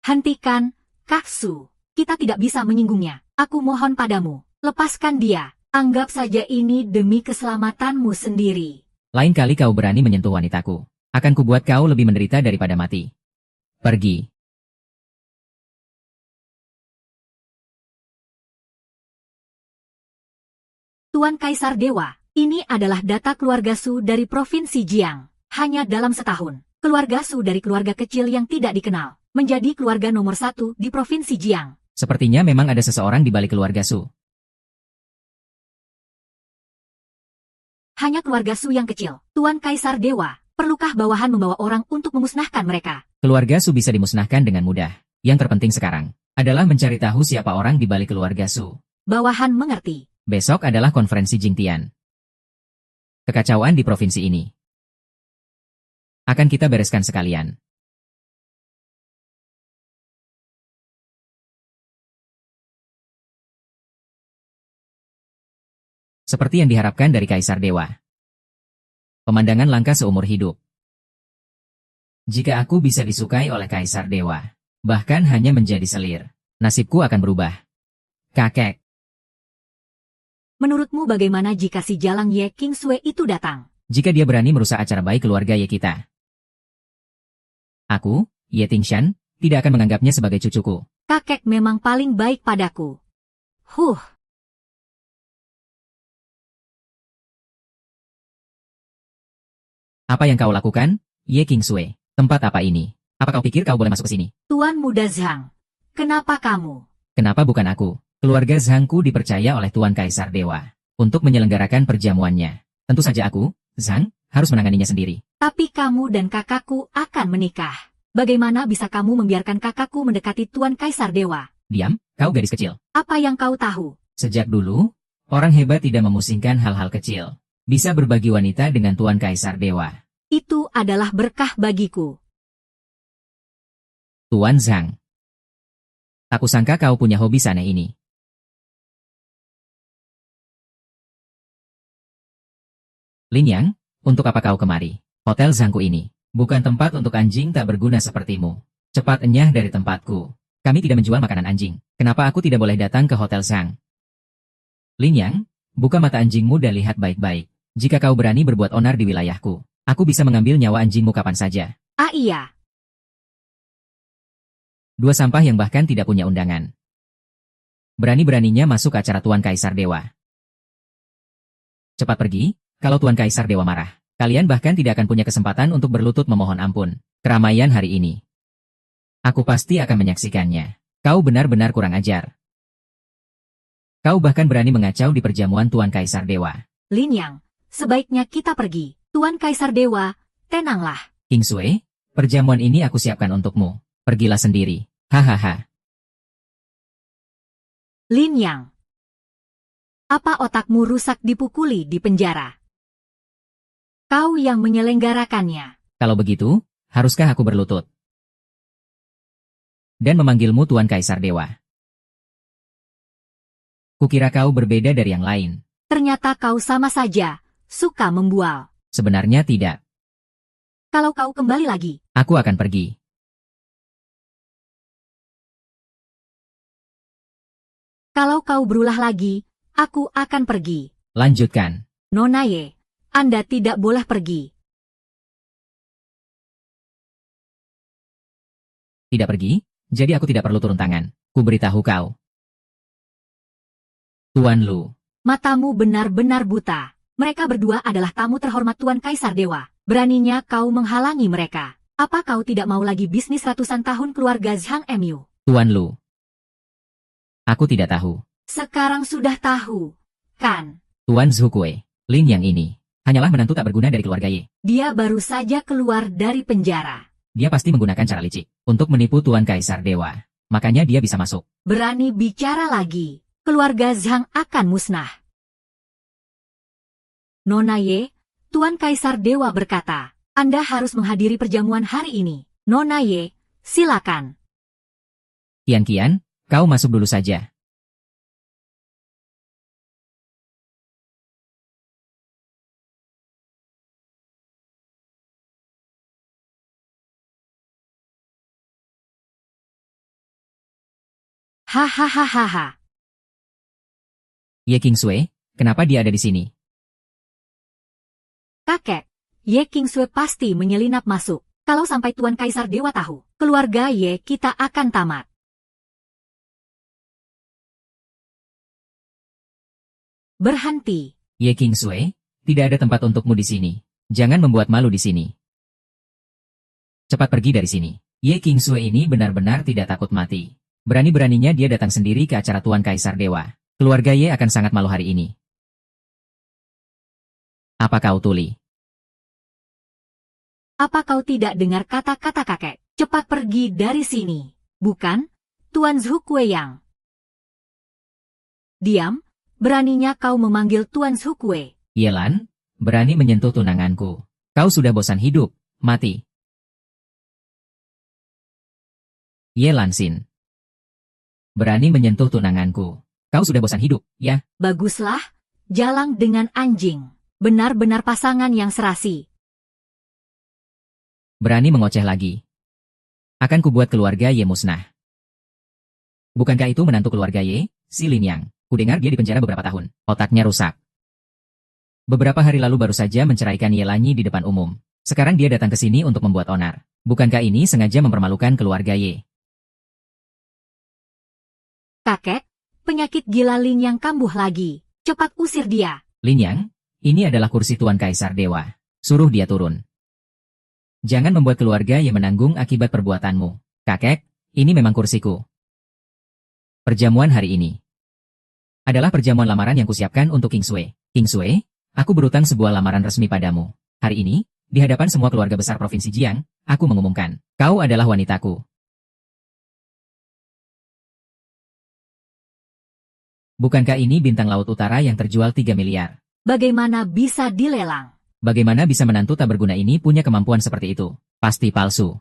Hentikan, Kak Su. Kita tidak bisa menyinggungnya. Aku mohon padamu, lepaskan dia. Anggap saja ini demi keselamatanmu sendiri. Lain kali kau berani menyentuh wanitaku. Akan kubuat kau lebih menderita daripada mati. Pergi. Tuan Kaisar Dewa, ini adalah data keluarga Su dari Provinsi Jiang. Hanya dalam setahun, keluarga Su dari keluarga kecil yang tidak dikenal, menjadi keluarga nomor 1 di Provinsi Jiang. Sepertinya memang ada seseorang di balik keluarga Su. Hanya keluarga Su yang kecil. Tuan Kaisar Dewa, perlukah bawahan membawa orang untuk memusnahkan mereka? Keluarga Su bisa dimusnahkan dengan mudah. Yang terpenting sekarang adalah mencari tahu siapa orang di balik keluarga Su. Bawahan mengerti. Besok adalah konferensi Jingtian. Kekacauan di provinsi ini akan kita bereskan sekalian. Seperti yang diharapkan dari Kaisar Dewa. Pemandangan langka seumur hidup. Jika aku bisa disukai oleh Kaisar Dewa, bahkan hanya menjadi selir, nasibku akan berubah. Kakek. Menurutmu bagaimana jika si Jalang Ye Kingsue itu datang? Jika dia berani merusak acara baik keluarga Ye kita. Aku, Ye Tingshan, tidak akan menganggapnya sebagai cucuku. Kakek memang paling baik padaku. Apa yang kau lakukan, Ye Kingsue? Tempat apa ini? Apa kau pikir kau boleh masuk ke sini? Tuan Muda Zhang, kenapa kamu? Kenapa bukan aku? Keluarga Zhangku dipercaya oleh Tuan Kaisar Dewa untuk menyelenggarakan perjamuannya. Tentu saja aku, Zhang, harus menanganinya sendiri. Tapi kamu dan kakakku akan menikah. Bagaimana bisa kamu membiarkan kakakku mendekati Tuan Kaisar Dewa? Diam, kau gadis kecil. Apa yang kau tahu? Sejak dulu, orang hebat tidak memusingkan hal-hal kecil. Bisa berbagi wanita dengan Tuan Kaisar Dewa. Itu adalah berkah bagiku. Tuan Zhang. Aku sangka kau punya hobi aneh ini. Lin Yang, untuk apa kau kemari? Hotel Zhangku ini bukan tempat untuk anjing tak berguna sepertimu. Cepat enyah dari tempatku. Kami tidak menjual makanan anjing. Kenapa aku tidak boleh datang ke Hotel Zhang? Lin Yang, buka mata anjingmu dan lihat baik-baik. Jika kau berani berbuat onar di wilayahku, aku bisa mengambil nyawa anjingmu kapan saja. Ah iya. Dua sampah yang bahkan tidak punya undangan. Berani-beraninya masuk ke acara Tuan Kaisar Dewa. Cepat pergi, kalau Tuan Kaisar Dewa marah. Kalian bahkan tidak akan punya kesempatan untuk berlutut memohon ampun. Keramaian hari ini. Aku pasti akan menyaksikannya. Kau benar-benar kurang ajar. Kau bahkan berani mengacau di perjamuan Tuan Kaisar Dewa. Lin Yang, sebaiknya kita pergi. Tuan Kaisar Dewa, tenanglah. Kingsue, perjamuan ini aku siapkan untukmu. Pergilah sendiri. Hahaha. Lin Yang. Apa otakmu rusak dipukuli di penjara? Kau yang menyelenggarakannya. Kalau begitu, haruskah aku berlutut? Dan memanggilmu Tuan Kaisar Dewa. Kukira kau berbeda dari yang lain. Ternyata kau sama saja, suka membual. Sebenarnya tidak. Kalau kau kembali lagi, Aku akan pergi. kalau kau berulah lagi, aku akan pergi. Lanjutkan. Nona Ye, Anda tidak boleh pergi. Tidak pergi, jadi aku tidak perlu turun tangan. Ku beritahu kau. Tuan Lu. Matamu benar-benar buta. Mereka berdua adalah tamu terhormat Tuan Kaisar Dewa. Beraninya kau menghalangi mereka. Apa kau tidak mau lagi bisnis ratusan tahun keluarga Zhang Mu? Tuan Lu. Aku tidak tahu. Sekarang sudah tahu, kan? Tuan Zhukue, Lin Yang ini hanyalah menantu tak berguna dari keluarga Ye. Dia baru saja keluar dari penjara. Dia pasti menggunakan cara licik untuk menipu Tuan Kaisar Dewa. Makanya dia bisa masuk. Berani bicara lagi, keluarga Zhang akan musnah. Nona Ye, Tuan Kaisar Dewa berkata, Anda harus menghadiri perjamuan hari ini. Nona Ye, silakan. Kian, kau masuk dulu saja. Hahaha. Ye Kingsue, kenapa dia ada di sini? Kakek, Ye Kingsue pasti menyelinap masuk. Kalau sampai Tuan Kaisar Dewa tahu, keluarga Ye kita akan tamat. Berhenti. Ye Kingsue, tidak ada tempat untukmu di sini. Jangan membuat malu di sini. Cepat pergi dari sini. Ye Kingsue ini benar-benar tidak takut mati. Berani-beraninya dia datang sendiri ke acara Tuan Kaisar Dewa. Keluarga Ye akan sangat malu hari ini. Apa kau tuli? Apa kau tidak dengar kata-kata kakek? Cepat pergi dari sini. Bukan, Tuan Zhu Kueyang. Diam, beraninya kau memanggil Tuan Zhu Kue. Yelan, berani menyentuh tunanganku. Kau sudah bosan hidup, mati. Yelan Xin. Berani menyentuh tunanganku. Kau sudah bosan hidup, ya? Baguslah, jalang dengan anjing. Benar-benar pasangan yang serasi. Berani mengoceh lagi. Akan kubuat keluarga Ye musnah. Bukankah itu menantu keluarga Ye, si Lin Yang? Kudengar dia dipenjara beberapa tahun. Otaknya rusak. Beberapa hari lalu baru saja menceraikan Ye Lanyi di depan umum. Sekarang dia datang ke sini untuk membuat onar. Bukankah ini sengaja mempermalukan keluarga Ye? Kakek, penyakit gila Lin Yang kambuh lagi. Cepat usir dia. Lin Yang, ini adalah kursi Tuan Kaisar Dewa. Suruh dia turun. Jangan membuat keluarga Ye menanggung akibat perbuatanmu. Kakek, ini memang kursiku. Perjamuan hari ini adalah perjamuan lamaran yang kusiapkan untuk King Sui. King Sui, aku berutang sebuah lamaran resmi padamu. Hari ini, di hadapan semua keluarga besar Provinsi Jiang, aku mengumumkan, kau adalah wanitaku. Bukankah ini bintang laut utara yang terjual 3 miliar? Bagaimana bisa dilelang? Bagaimana bisa menantu tak berguna ini punya kemampuan seperti itu? Pasti palsu.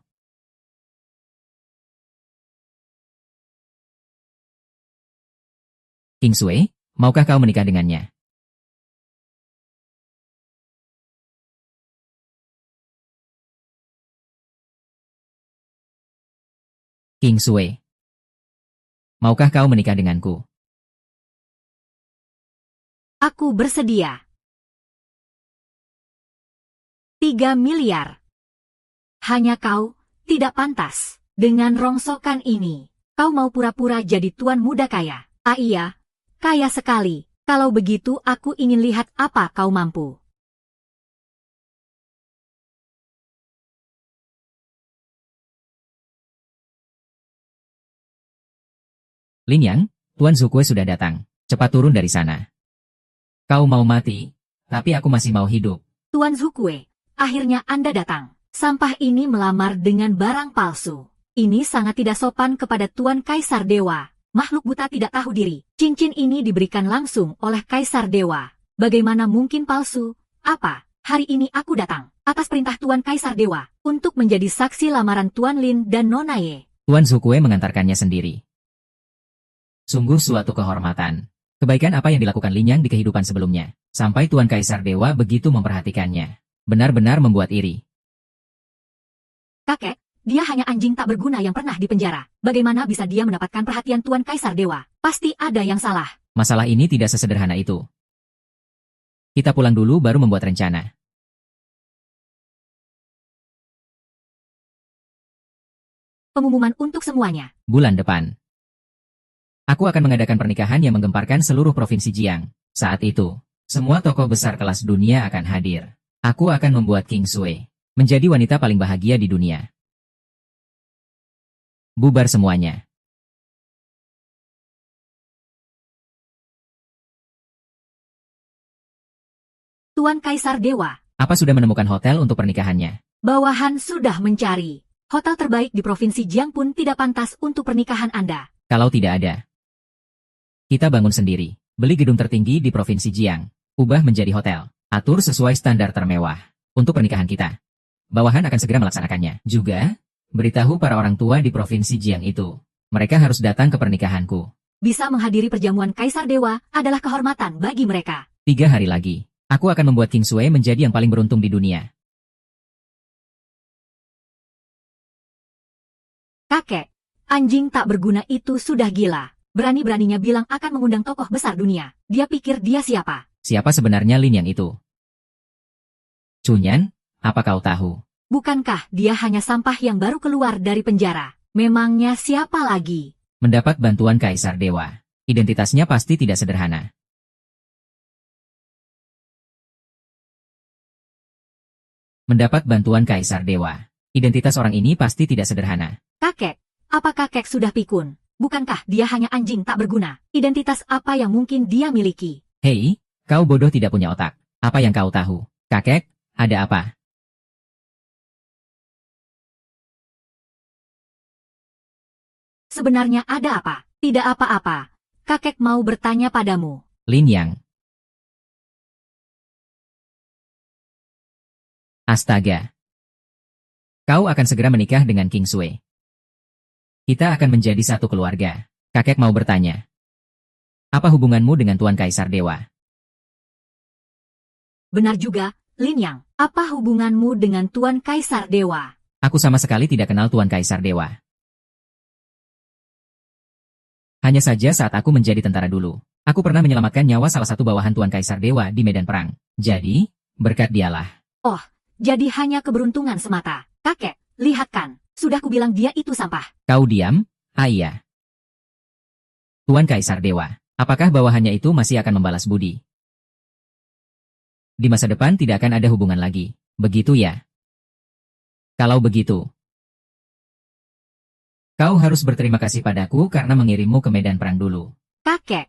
King Sui, maukah kau menikah dengannya? King Sui, maukah kau menikah denganku? Aku bersedia. 3 miliar. Hanya kau, tidak pantas. Dengan rongsokan ini, kau mau pura-pura jadi tuan muda kaya. Ah iya, kaya sekali. Kalau begitu aku ingin lihat apa kau mampu. Lin Yang, Tuan Zukue sudah datang. Cepat turun dari sana. Kau mau mati, tapi aku masih mau hidup. Tuan Zukue, akhirnya Anda datang. Sampah ini melamar dengan barang palsu. Ini sangat tidak sopan kepada Tuan Kaisar Dewa. Makhluk buta tidak tahu diri. Cincin ini diberikan langsung oleh Kaisar Dewa. Bagaimana mungkin palsu? Apa? Hari ini aku datang atas perintah Tuan Kaisar Dewa untuk menjadi saksi lamaran Tuan Lin dan Nona Ye. Tuan Zukue mengantarkannya sendiri. Sungguh suatu kehormatan. Kebaikan apa yang dilakukan Lin Yang di kehidupan sebelumnya, sampai Tuan Kaisar Dewa begitu memperhatikannya. Benar-benar membuat iri. Kakek, dia hanya anjing tak berguna yang pernah dipenjara. Bagaimana bisa dia mendapatkan perhatian Tuan Kaisar Dewa? Pasti ada yang salah. Masalah ini tidak sesederhana itu. Kita pulang dulu baru membuat rencana. Pengumuman untuk semuanya. Bulan depan, aku akan mengadakan pernikahan yang menggemparkan seluruh provinsi Jiang. Saat itu, semua tokoh besar kelas dunia akan hadir. Aku akan membuat King Sui menjadi wanita paling bahagia di dunia. Bubar semuanya. Tuan Kaisar Dewa, Apa sudah menemukan hotel untuk pernikahannya? bawahan sudah mencari. Hotel terbaik di Provinsi Jiang pun tidak pantas untuk pernikahan Anda. Kalau tidak ada, kita bangun sendiri. Beli gedung tertinggi di Provinsi Jiang. Ubah menjadi hotel. Atur sesuai standar termewah. Untuk pernikahan kita. Bawahan akan segera melaksanakannya. Juga, beritahu para orang tua di Provinsi Jiang itu. Mereka harus datang ke pernikahanku. Bisa menghadiri perjamuan Kaisar Dewa adalah kehormatan bagi mereka. 3 hari lagi, aku akan membuat King Sui menjadi yang paling beruntung di dunia. Kakek, anjing tak berguna itu sudah gila. Berani-beraninya bilang akan mengundang tokoh besar dunia. Dia pikir dia siapa? Siapa sebenarnya Lin Yang itu? Cunyan, apa kau tahu? Bukankah dia hanya sampah yang baru keluar dari penjara? Memangnya siapa lagi? Mendapat bantuan Kaisar Dewa. Identitasnya pasti tidak sederhana. Mendapat bantuan Kaisar Dewa. Identitas orang ini pasti tidak sederhana. Kakek, apa kakek sudah pikun? Bukankah dia hanya anjing tak berguna? Identitas apa yang mungkin dia miliki? Hei, kau bodoh tidak punya otak. Apa yang kau tahu? Kakek, ada apa? Sebenarnya ada apa? Tidak apa-apa. Kakek mau bertanya padamu. Lin Yang. Astaga. Kau akan segera menikah dengan King Sui. Kita akan menjadi satu keluarga. Kakek mau bertanya. Apa hubunganmu dengan Tuan Kaisar Dewa? Benar juga, Lin Yang. Apa hubunganmu dengan Tuan Kaisar Dewa? Aku sama sekali tidak kenal Tuan Kaisar Dewa. Hanya saja saat aku menjadi tentara dulu, aku pernah menyelamatkan nyawa salah satu bawahan Tuan Kaisar Dewa di medan perang. Jadi, berkat dialah. Oh, jadi hanya keberuntungan semata. Kakek, lihat kan, sudah kubilang dia itu sampah. Kau diam? Ah iya. Tuan Kaisar Dewa, apakah bawahannya itu masih akan membalas budi? Di masa depan tidak akan ada hubungan lagi, begitu ya? Kalau begitu, kau harus berterima kasih padaku karena mengirimmu ke medan perang dulu. Kakek,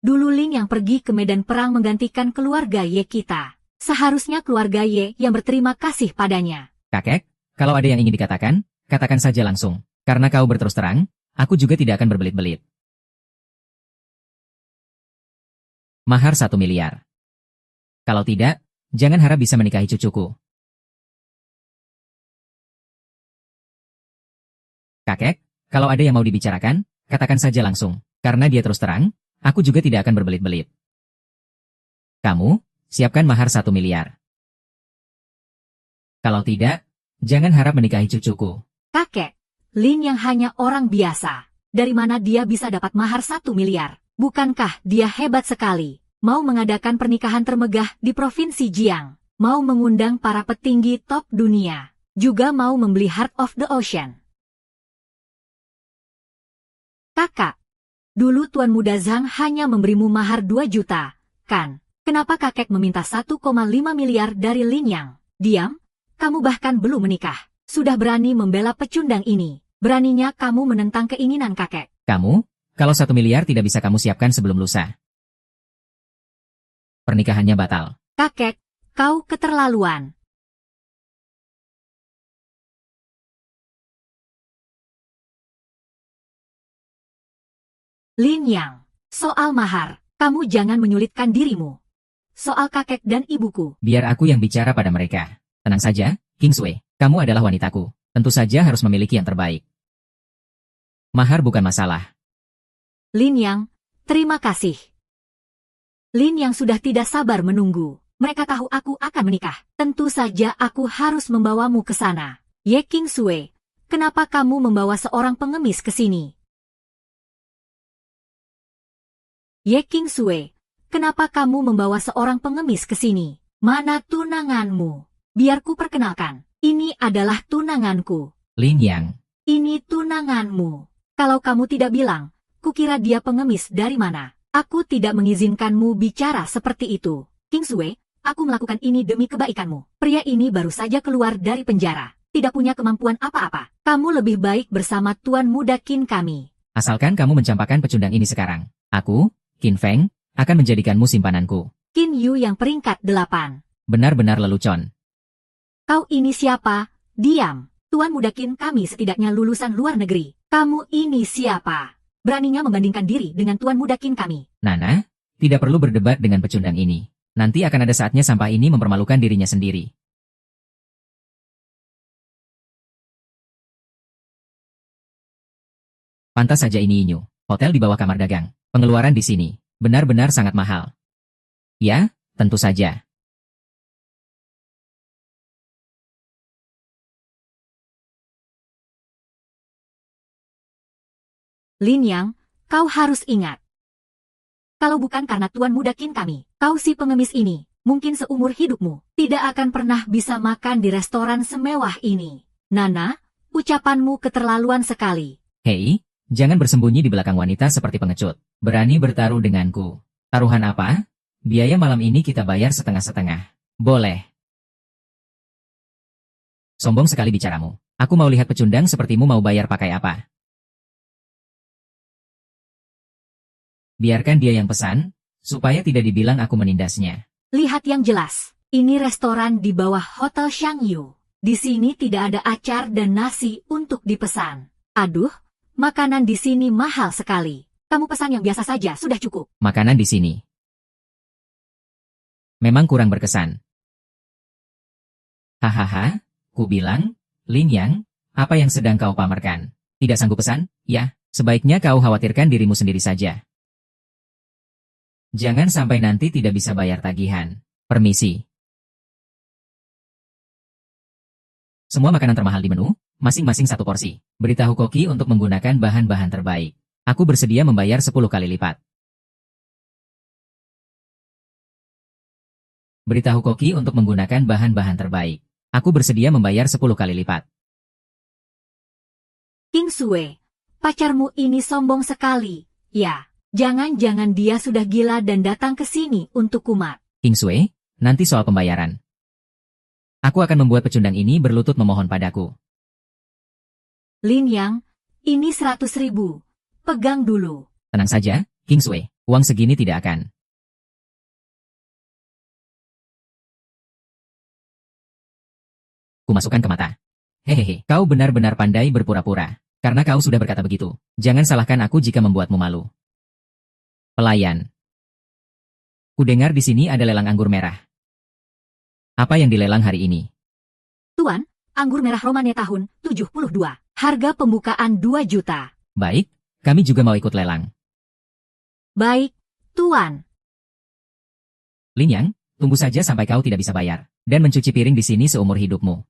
dulu Lin yang pergi ke medan perang menggantikan keluarga Ye kita. Seharusnya keluarga Ye yang berterima kasih padanya. Kakek, kalau ada yang ingin dikatakan, katakan saja langsung. Karena kau berterus terang, aku juga tidak akan berbelit-belit. Mahar 1 miliar. Kalau tidak, jangan harap bisa menikahi cucuku. Kakek, kalau ada yang mau dibicarakan, katakan saja langsung. Karena dia terus terang, aku juga tidak akan berbelit-belit. Kamu, siapkan mahar 1 miliar. Kalau tidak, jangan harap menikahi cucuku. Kakek, Lin yang hanya orang biasa. Dari mana dia bisa dapat mahar 1 miliar? Bukankah dia hebat sekali? Mau mengadakan pernikahan termegah di Provinsi Jiang. Mau mengundang para petinggi top dunia. Juga mau membeli Heart of the Ocean. Kakak, dulu Tuan Muda Zhang hanya memberimu mahar 2 juta, kan? Kenapa kakek meminta 1,5 miliar dari Lin Yang? Diam, kamu bahkan belum menikah. Sudah berani membela pecundang ini. Beraninya kamu menentang keinginan kakek. Kamu, kalau 1 miliar tidak bisa kamu siapkan sebelum lusa. Pernikahannya batal. Kakek, kau keterlaluan. Lin Yang, soal mahar, kamu jangan menyulitkan dirimu. Soal kakek dan ibuku. Biar aku yang bicara pada mereka. Tenang saja, King Sui, kamu adalah wanitaku. Tentu saja harus memiliki yang terbaik. Mahar bukan masalah. Lin Yang, terima kasih. Lin Yang sudah tidak sabar menunggu. Mereka tahu aku akan menikah. Tentu saja aku harus membawamu ke sana. Ye King Sui, kenapa kamu membawa seorang pengemis ke sini? Ye King Sui, kenapa kamu membawa seorang pengemis ke sini? Mana tunanganmu? Biar ku perkenalkan. Ini adalah tunanganku. Lin Yang. Ini tunanganmu. Kalau kamu tidak bilang, kukira dia pengemis dari mana. Aku tidak mengizinkanmu bicara seperti itu. King Sui, aku melakukan ini demi kebaikanmu. Pria ini baru saja keluar dari penjara. Tidak punya kemampuan apa-apa. Kamu lebih baik bersama Tuan Muda Qin kami. Asalkan kamu mencampakkan pecundang ini sekarang. Aku, Qin Feng, akan menjadikanmu simpananku. Qin Yu yang peringkat 8. Benar-benar lelucon. Kau ini siapa? Diam. Tuan Muda Qin kami setidaknya lulusan luar negeri. Kamu ini siapa? Beraninya membandingkan diri dengan Tuan Muda Qin kami. Nana, tidak perlu berdebat dengan pecundang ini. Nanti akan ada saatnya sampah ini mempermalukan dirinya sendiri. Pantas saja ini Inyu. Hotel di bawah kamar dagang. Pengeluaran di sini benar-benar sangat mahal. Ya, tentu saja. Lin Yang, kau harus ingat. Kalau bukan karena Tuan Muda Qin kami, kau si pengemis ini, mungkin seumur hidupmu, tidak akan pernah bisa makan di restoran semewah ini. Nana, ucapanmu keterlaluan sekali. Hei, jangan bersembunyi di belakang wanita seperti pengecut. Berani bertaruh denganku. Taruhan apa? Biaya malam ini kita bayar setengah-setengah. Boleh. Sombong sekali bicaramu. Aku mau lihat pecundang sepertimu mau bayar pakai apa. Biarkan dia yang pesan, supaya tidak dibilang aku menindasnya. Lihat yang jelas, ini restoran di bawah Hotel Shangyu. Di sini tidak ada acar dan nasi untuk dipesan. Aduh, Makanan di sini mahal sekali. Kamu pesan yang biasa saja, sudah cukup. Makanan di sini memang kurang berkesan. Hahaha, ku bilang, Lin Yang, apa yang sedang kau pamerkan? Tidak sanggup pesan? Ya, sebaiknya kau khawatirkan dirimu sendiri saja. Jangan sampai nanti tidak bisa bayar tagihan. Permisi. Semua makanan termahal di menu, masing-masing satu porsi. Beritahu koki untuk menggunakan bahan-bahan terbaik. Aku bersedia membayar 10 kali lipat. Beritahu koki untuk menggunakan bahan-bahan terbaik. Aku bersedia membayar 10 kali lipat. King Sue, pacarmu ini sombong sekali. Ya, jangan-jangan dia sudah gila dan datang ke sini untuk kumat. King Sue, nanti soal pembayaran. Aku akan membuat pecundang ini berlutut memohon padaku. Lin Yang, ini 100.000. Pegang dulu. Tenang saja, King Sue, uang segini tidak akan. Kumasukkan ke mata. Hehehe, kau benar-benar pandai berpura-pura. Karena kau sudah berkata begitu, jangan salahkan aku jika membuatmu malu. Pelayan. Kudengar di sini ada lelang anggur merah. Apa yang dilelang hari ini? Tuan, anggur merah Romane tahun 72. Harga pembukaan 2 juta. Baik, kami juga mau ikut lelang. Baik, Tuan. Lin Yang, tunggu saja sampai kau tidak bisa bayar, dan mencuci piring di sini seumur hidupmu.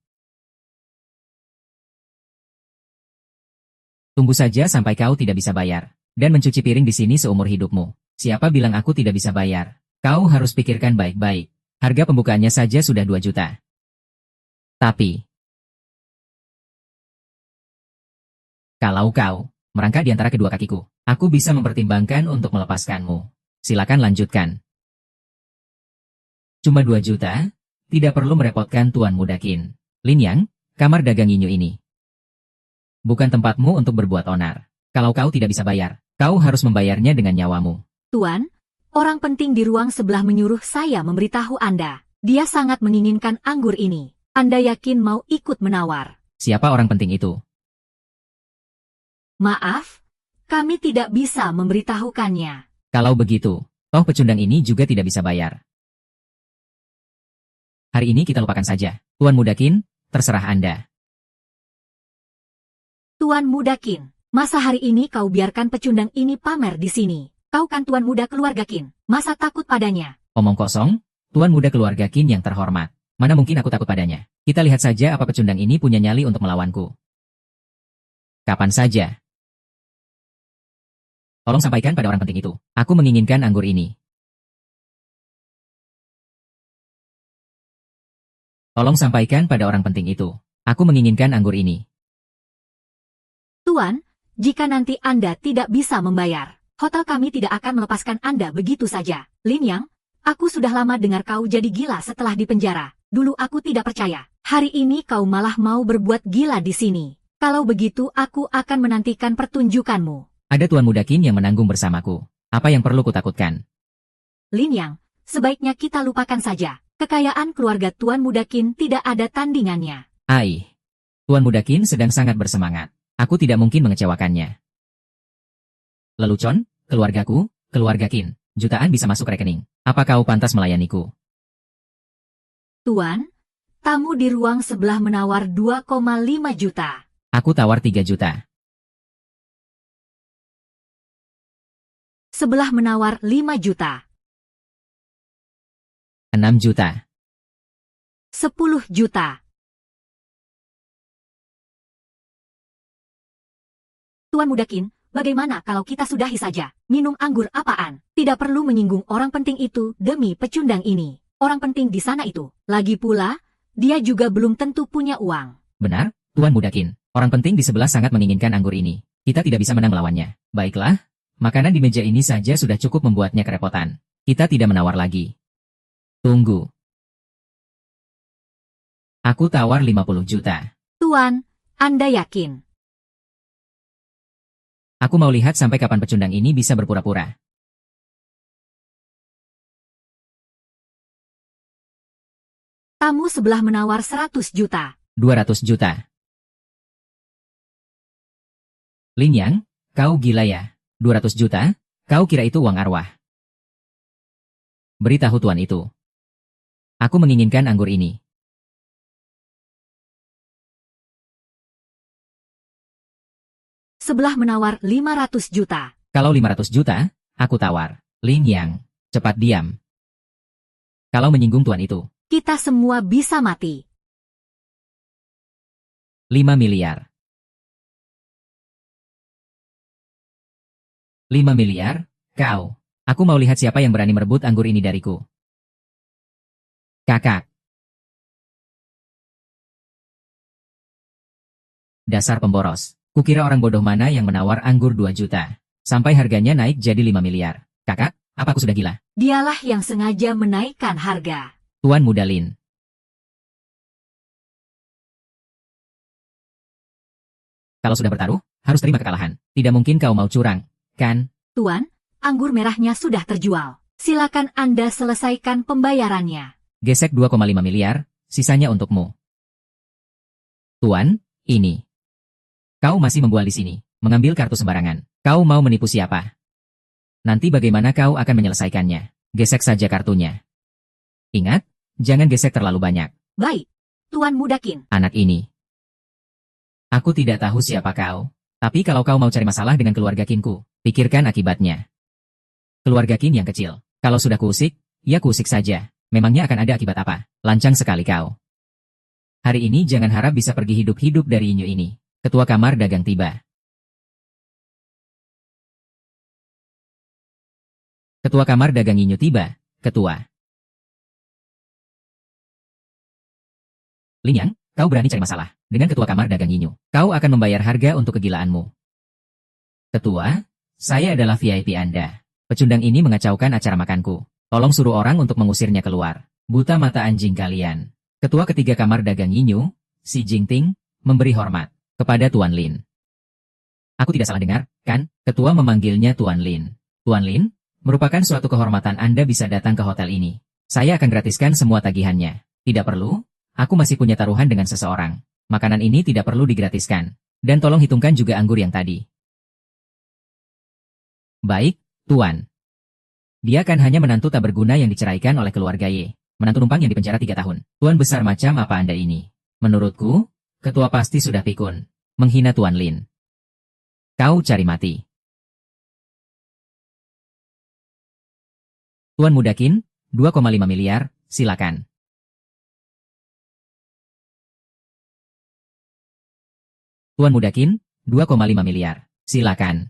Tunggu saja sampai kau tidak bisa bayar, dan mencuci piring di sini seumur hidupmu. Siapa bilang aku tidak bisa bayar? Kau harus pikirkan baik-baik. Harga pembukaannya saja sudah 2 juta. Tapi, kalau kau merangkak di antara kedua kakiku, aku bisa mempertimbangkan untuk melepaskanmu. Silakan lanjutkan. Cuma 2 juta? Tidak perlu merepotkan Tuan Mudakin. Lin Yang, kamar dagang Inyu ini bukan tempatmu untuk berbuat onar. Kalau kau tidak bisa bayar, kau harus membayarnya dengan nyawamu. Tuan, orang penting di ruang sebelah menyuruh saya memberitahu Anda. Dia sangat menginginkan anggur ini. Anda yakin mau ikut menawar? Siapa orang penting itu? Maaf, kami tidak bisa memberitahukannya. Kalau begitu, toh pecundang ini juga tidak bisa bayar. Hari ini kita lupakan saja. Tuan Mudakin, terserah Anda. Tuan Mudakin, masa hari ini kau biarkan pecundang ini pamer di sini? Kau kan tuan muda keluarga Qin, masa takut padanya? Omong kosong, Tuan muda keluarga Qin yang terhormat. Mana mungkin aku takut padanya? Kita lihat saja apa pecundang ini punya nyali untuk melawanku. Kapan saja. Tolong sampaikan pada orang penting itu, aku menginginkan anggur ini. Tolong sampaikan pada orang penting itu, aku menginginkan anggur ini. Tuan, jika nanti Anda tidak bisa membayar, hotel kami tidak akan melepaskan Anda begitu saja. Lin Yang, aku sudah lama dengar kau jadi gila setelah di penjara. Dulu aku tidak percaya. Hari ini kau malah mau berbuat gila di sini. Kalau begitu aku akan menantikan pertunjukanmu. Ada Tuan Mudakin yang menanggung bersamaku. Apa yang perlu kutakutkan? Lin Yang, sebaiknya kita lupakan saja. Kekayaan keluarga Tuan Mudakin tidak ada tandingannya. Ai, Tuan Mudakin sedang sangat bersemangat. Aku tidak mungkin mengecewakannya. Lelucon, keluargaku, keluarga Qin, jutaan bisa masuk rekening. Apa kau pantas melayaniku? Tuan, tamu di ruang sebelah menawar 2,5 juta. Aku tawar 3 juta. Sebelah menawar 5 juta. 6 juta. 10 juta. Tuan Mudakin, bagaimana kalau kita sudahi saja? Minum anggur apaan? Tidak perlu menyinggung orang penting itu demi pecundang ini. Orang penting di sana itu. Lagi pula, dia juga belum tentu punya uang. Benar, Tuan Mudakin. Orang penting di sebelah sangat menginginkan anggur ini. Kita tidak bisa menang melawannya. Baiklah, makanan di meja ini saja sudah cukup membuatnya kerepotan. Kita tidak menawar lagi. Tunggu. Aku tawar 50 juta. Tuan, Anda yakin? Aku mau lihat sampai kapan pecundang ini bisa berpura-pura. Tamu sebelah menawar 100 juta. 200 juta. Lin Yang, kau gila ya? 200 juta? Kau kira itu uang arwah? Beritahu tuan itu. Aku menginginkan anggur ini. Sebelah menawar 500 juta. Kalau 500 juta, aku tawar. Lin Yang, cepat diam. Kalau menyinggung tuan itu. Kita semua bisa mati. 5 miliar. 5 miliar? Kau. Aku mau lihat siapa yang berani merebut anggur ini dariku. Kakak. Dasar pemboros. Kukira orang bodoh mana yang menawar anggur 2 juta. Sampai harganya naik jadi 5 miliar. Kakak, apa aku sudah gila? Dialah yang sengaja menaikkan harga. Tuan Muda Lin. Kalau sudah bertaruh, harus terima kekalahan. Tidak mungkin kau mau curang, kan? Tuan, anggur merahnya sudah terjual. Silakan Anda selesaikan pembayarannya. Gesek 2,5 miliar, sisanya untukmu. Tuan, ini. Kau masih membual di sini, mengambil kartu sembarangan. Kau mau menipu siapa? Nanti bagaimana kau akan menyelesaikannya? Gesek saja kartunya. Ingat, jangan gesek terlalu banyak. Baik, Tuan Muda Qin. Anak ini. Aku tidak tahu siapa kau, tapi kalau kau mau cari masalah dengan keluarga Qinku, pikirkan akibatnya. Keluarga Qin yang kecil, kalau sudah kuusik, ya kuusik saja. Memangnya akan ada akibat apa? Lancang sekali kau. Hari ini jangan harap bisa pergi hidup-hidup dari Inyo ini. Ketua Kamar Dagang tiba. Ketua Kamar Dagang Inyo tiba, Ketua. Lin Yang, kau berani cari masalah dengan Ketua Kamar Dagang Inyo. Kau akan membayar harga untuk kegilaanmu. Ketua, saya adalah VIP Anda. Pecundang ini mengacaukan acara makanku. Tolong suruh orang untuk mengusirnya keluar. Buta mata anjing kalian. Ketua ketiga Kamar Dagang Yinyu, Si Jingting, memberi hormat kepada Tuan Lin. Aku tidak salah dengar, kan? Ketua memanggilnya Tuan Lin. Tuan Lin, merupakan suatu kehormatan Anda bisa datang ke hotel ini. Saya akan gratiskan semua tagihannya. Tidak perlu, aku masih punya taruhan dengan seseorang. Makanan ini tidak perlu digratiskan. Dan tolong hitungkan juga anggur yang tadi. Baik, Tuan. Dia kan hanya menantu tak berguna yang diceraikan oleh keluarga Y. Menantu numpang yang dipenjara 3 tahun. Tuan besar macam apa Anda ini? Menurutku, ketua pasti sudah pikun. Menghina Tuan Lin. Kau cari mati. Tuan Muda Qin, 2,5 miliar, silakan. Tuan Muda Qin, 2,5 miliar, silakan.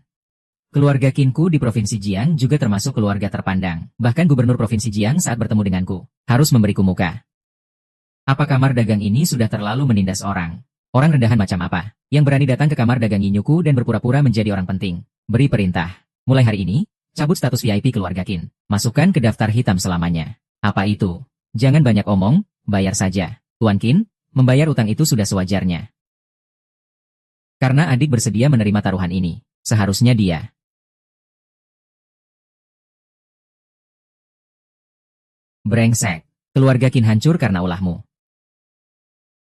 Keluarga Qinku di Provinsi Jiang juga termasuk keluarga terpandang. Bahkan Gubernur Provinsi Jiang saat bertemu denganku, harus memberiku muka. Apa kamar dagang ini sudah terlalu menindas orang? Orang rendahan macam apa, yang berani datang ke kamar dagang Yinyuku dan berpura-pura menjadi orang penting? Beri perintah. Mulai hari ini, cabut status VIP keluarga Qin. Masukkan ke daftar hitam selamanya. Apa itu? Jangan banyak omong, bayar saja. Tuan Qin, membayar utang itu sudah sewajarnya. Karena adik bersedia menerima taruhan ini, seharusnya dia. Brengsek. Keluarga Qin hancur karena ulahmu.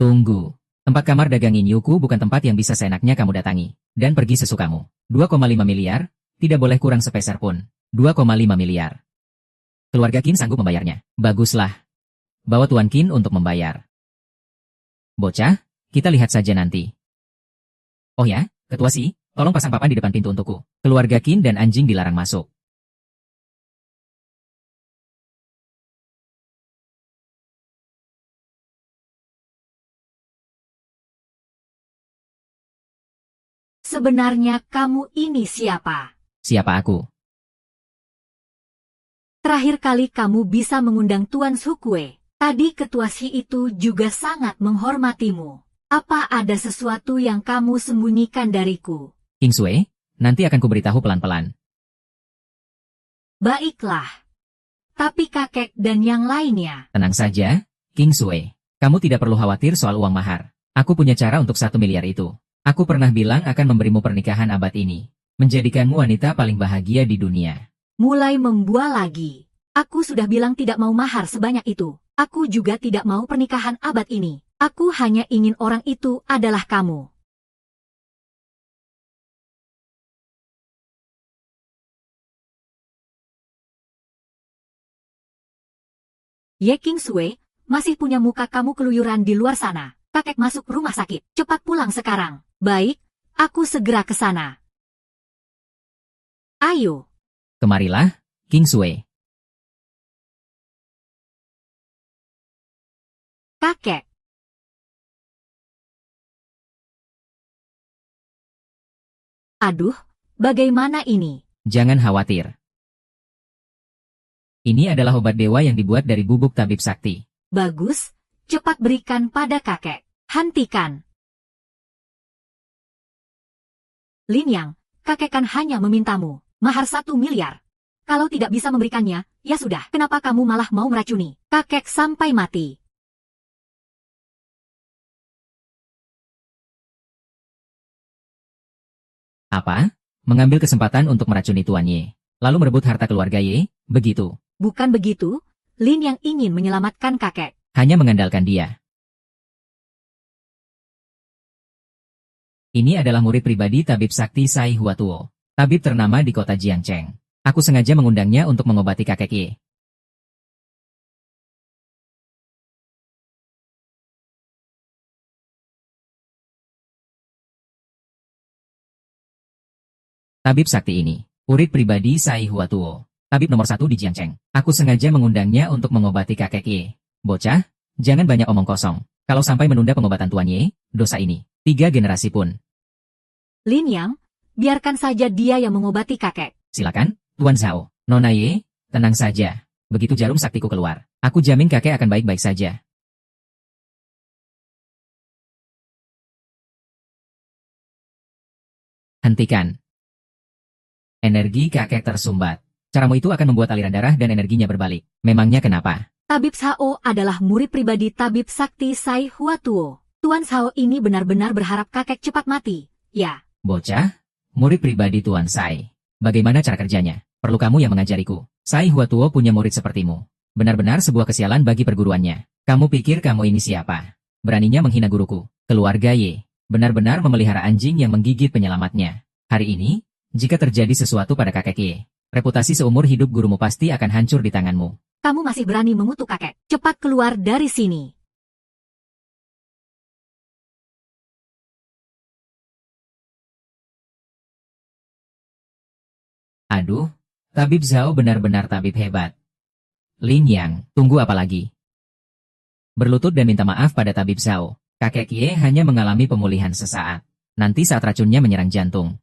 Tunggu. Tempat kamar dagang Yinyuku bukan tempat yang bisa seenaknya kamu datangi. Dan pergi sesukamu. 2,5 miliar, tidak boleh kurang sepeser pun. 2,5 miliar. Keluarga Qin sanggup membayarnya. Baguslah. Bawa Tuan Qin untuk membayar. Bocah, kita lihat saja nanti. Oh ya, Ketua Si, tolong pasang papan di depan pintu untukku. Keluarga Qin dan anjing dilarang masuk. Sebenarnya kamu ini siapa? Siapa aku? Terakhir kali kamu bisa mengundang Tuan Sukue. Tadi Ketua Si itu juga sangat menghormatimu. Apa ada sesuatu yang kamu sembunyikan dariku? King Sui, nanti akan kuberitahu pelan-pelan. Baiklah. Tapi kakek dan yang lainnya. Tenang saja, King Sui. Kamu tidak perlu khawatir soal uang mahar. Aku punya cara untuk 1 miliar itu. Aku pernah bilang akan memberimu pernikahan abad ini. Menjadikanmu wanita paling bahagia di dunia. Mulai membual lagi. Aku sudah bilang tidak mau mahar sebanyak itu. Aku juga tidak mau pernikahan abad ini. Aku hanya ingin orang itu adalah kamu. Ye King Sui, masih punya muka kamu keluyuran di luar sana. Kakek masuk rumah sakit. Cepat pulang sekarang. Baik, aku segera ke sana. Ayo. Kemarilah, King Sui. Kakek. Aduh, bagaimana ini? Jangan khawatir. Ini adalah obat dewa yang dibuat dari bubuk tabib sakti. Bagus, cepat berikan pada kakek. Hentikan. Lin Yang, kakek kan hanya memintamu mahar 1 miliar. Kalau tidak bisa memberikannya, ya sudah. Kenapa kamu malah mau meracuni kakek sampai mati? Apa? Mengambil kesempatan untuk meracuni Tuan Ye, lalu merebut harta keluarga Ye, begitu? Bukan begitu, Lin Yang ingin menyelamatkan kakek. Hanya mengandalkan dia. Ini adalah murid pribadi tabib sakti Sai Huatuo, tabib ternama di kota Jiangcheng. Aku sengaja mengundangnya untuk mengobati kakek Ye. Tabib sakti ini, murid pribadi Sai Huatuo, tabib nomor 1 di Jiangcheng. Aku sengaja mengundangnya untuk mengobati kakek Ye. Bocah, jangan banyak omong kosong. Kalau sampai menunda pengobatan Tuan Ye, dosa ini 3 generasi pun. Lin Yang, biarkan saja dia yang mengobati kakek. Silakan, Tuan Zhao. Nona Ye, tenang saja. Begitu jarum saktiku keluar, aku jamin kakek akan baik-baik saja. Hentikan. Energi kakek tersumbat. Caramu itu akan membuat aliran darah dan energinya berbalik. Memangnya kenapa? Tabib Zhao adalah murid pribadi tabib sakti Sai Huatuo. Tuan Zhao ini benar-benar berharap kakek cepat mati. Ya. Bocah, murid pribadi Tuan Sai. Bagaimana cara kerjanya? Perlu kamu yang mengajariku. Sai Huatuo punya murid sepertimu. Benar-benar sebuah kesialan bagi perguruannya. Kamu pikir kamu ini siapa? Beraninya menghina guruku. Keluarga Ye. Benar-benar memelihara anjing yang menggigit penyelamatnya. Hari ini, jika terjadi sesuatu pada kakek Ye, reputasi seumur hidup gurumu pasti akan hancur di tanganmu. Kamu masih berani mengutuk kakek. Cepat keluar dari sini. Aduh, tabib Zhao benar-benar tabib hebat. Lin Yang, tunggu apa lagi? Berlutut dan minta maaf pada tabib Zhao. Kakek Ye hanya mengalami pemulihan sesaat. Nanti saat racunnya menyerang jantung.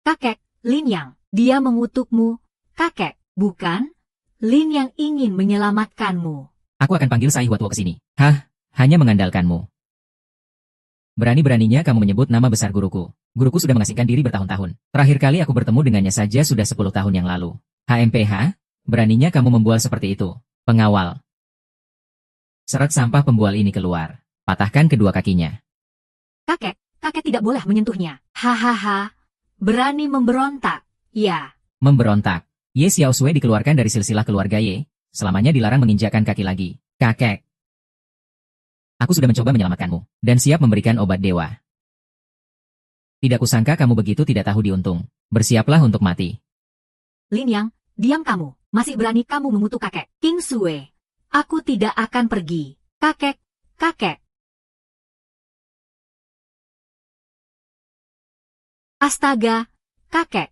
Kakek, Lin Yang, dia mengutukmu. Kakek, bukan? Lin Yang ingin menyelamatkanmu. Aku akan panggil Sai Huatuo ke sini. Hah, hanya mengandalkanmu. Berani-beraninya kamu menyebut nama besar guruku. Guruku sudah mengasingkan diri bertahun-tahun. Terakhir kali aku bertemu dengannya saja sudah 10 tahun yang lalu. HMPH, beraninya kamu membual seperti itu. Pengawal. Seret sampah pembual ini keluar. Patahkan kedua kakinya. Kakek, kakek tidak boleh menyentuhnya. Hahaha. Berani memberontak. Ya. Memberontak. Ye Xiaosui dikeluarkan dari silsilah keluarga Ye. Selamanya dilarang menginjakkan kaki lagi. Kakek. Aku sudah mencoba menyelamatkanmu. Dan siap memberikan obat dewa. Tidak kusangka kamu begitu tidak tahu diuntung. Bersiaplah untuk mati. Lin Yang, diam kamu. Masih berani kamu mengutuk kakek. King Sui. Aku tidak akan pergi. Kakek, kakek. Astaga, kakek.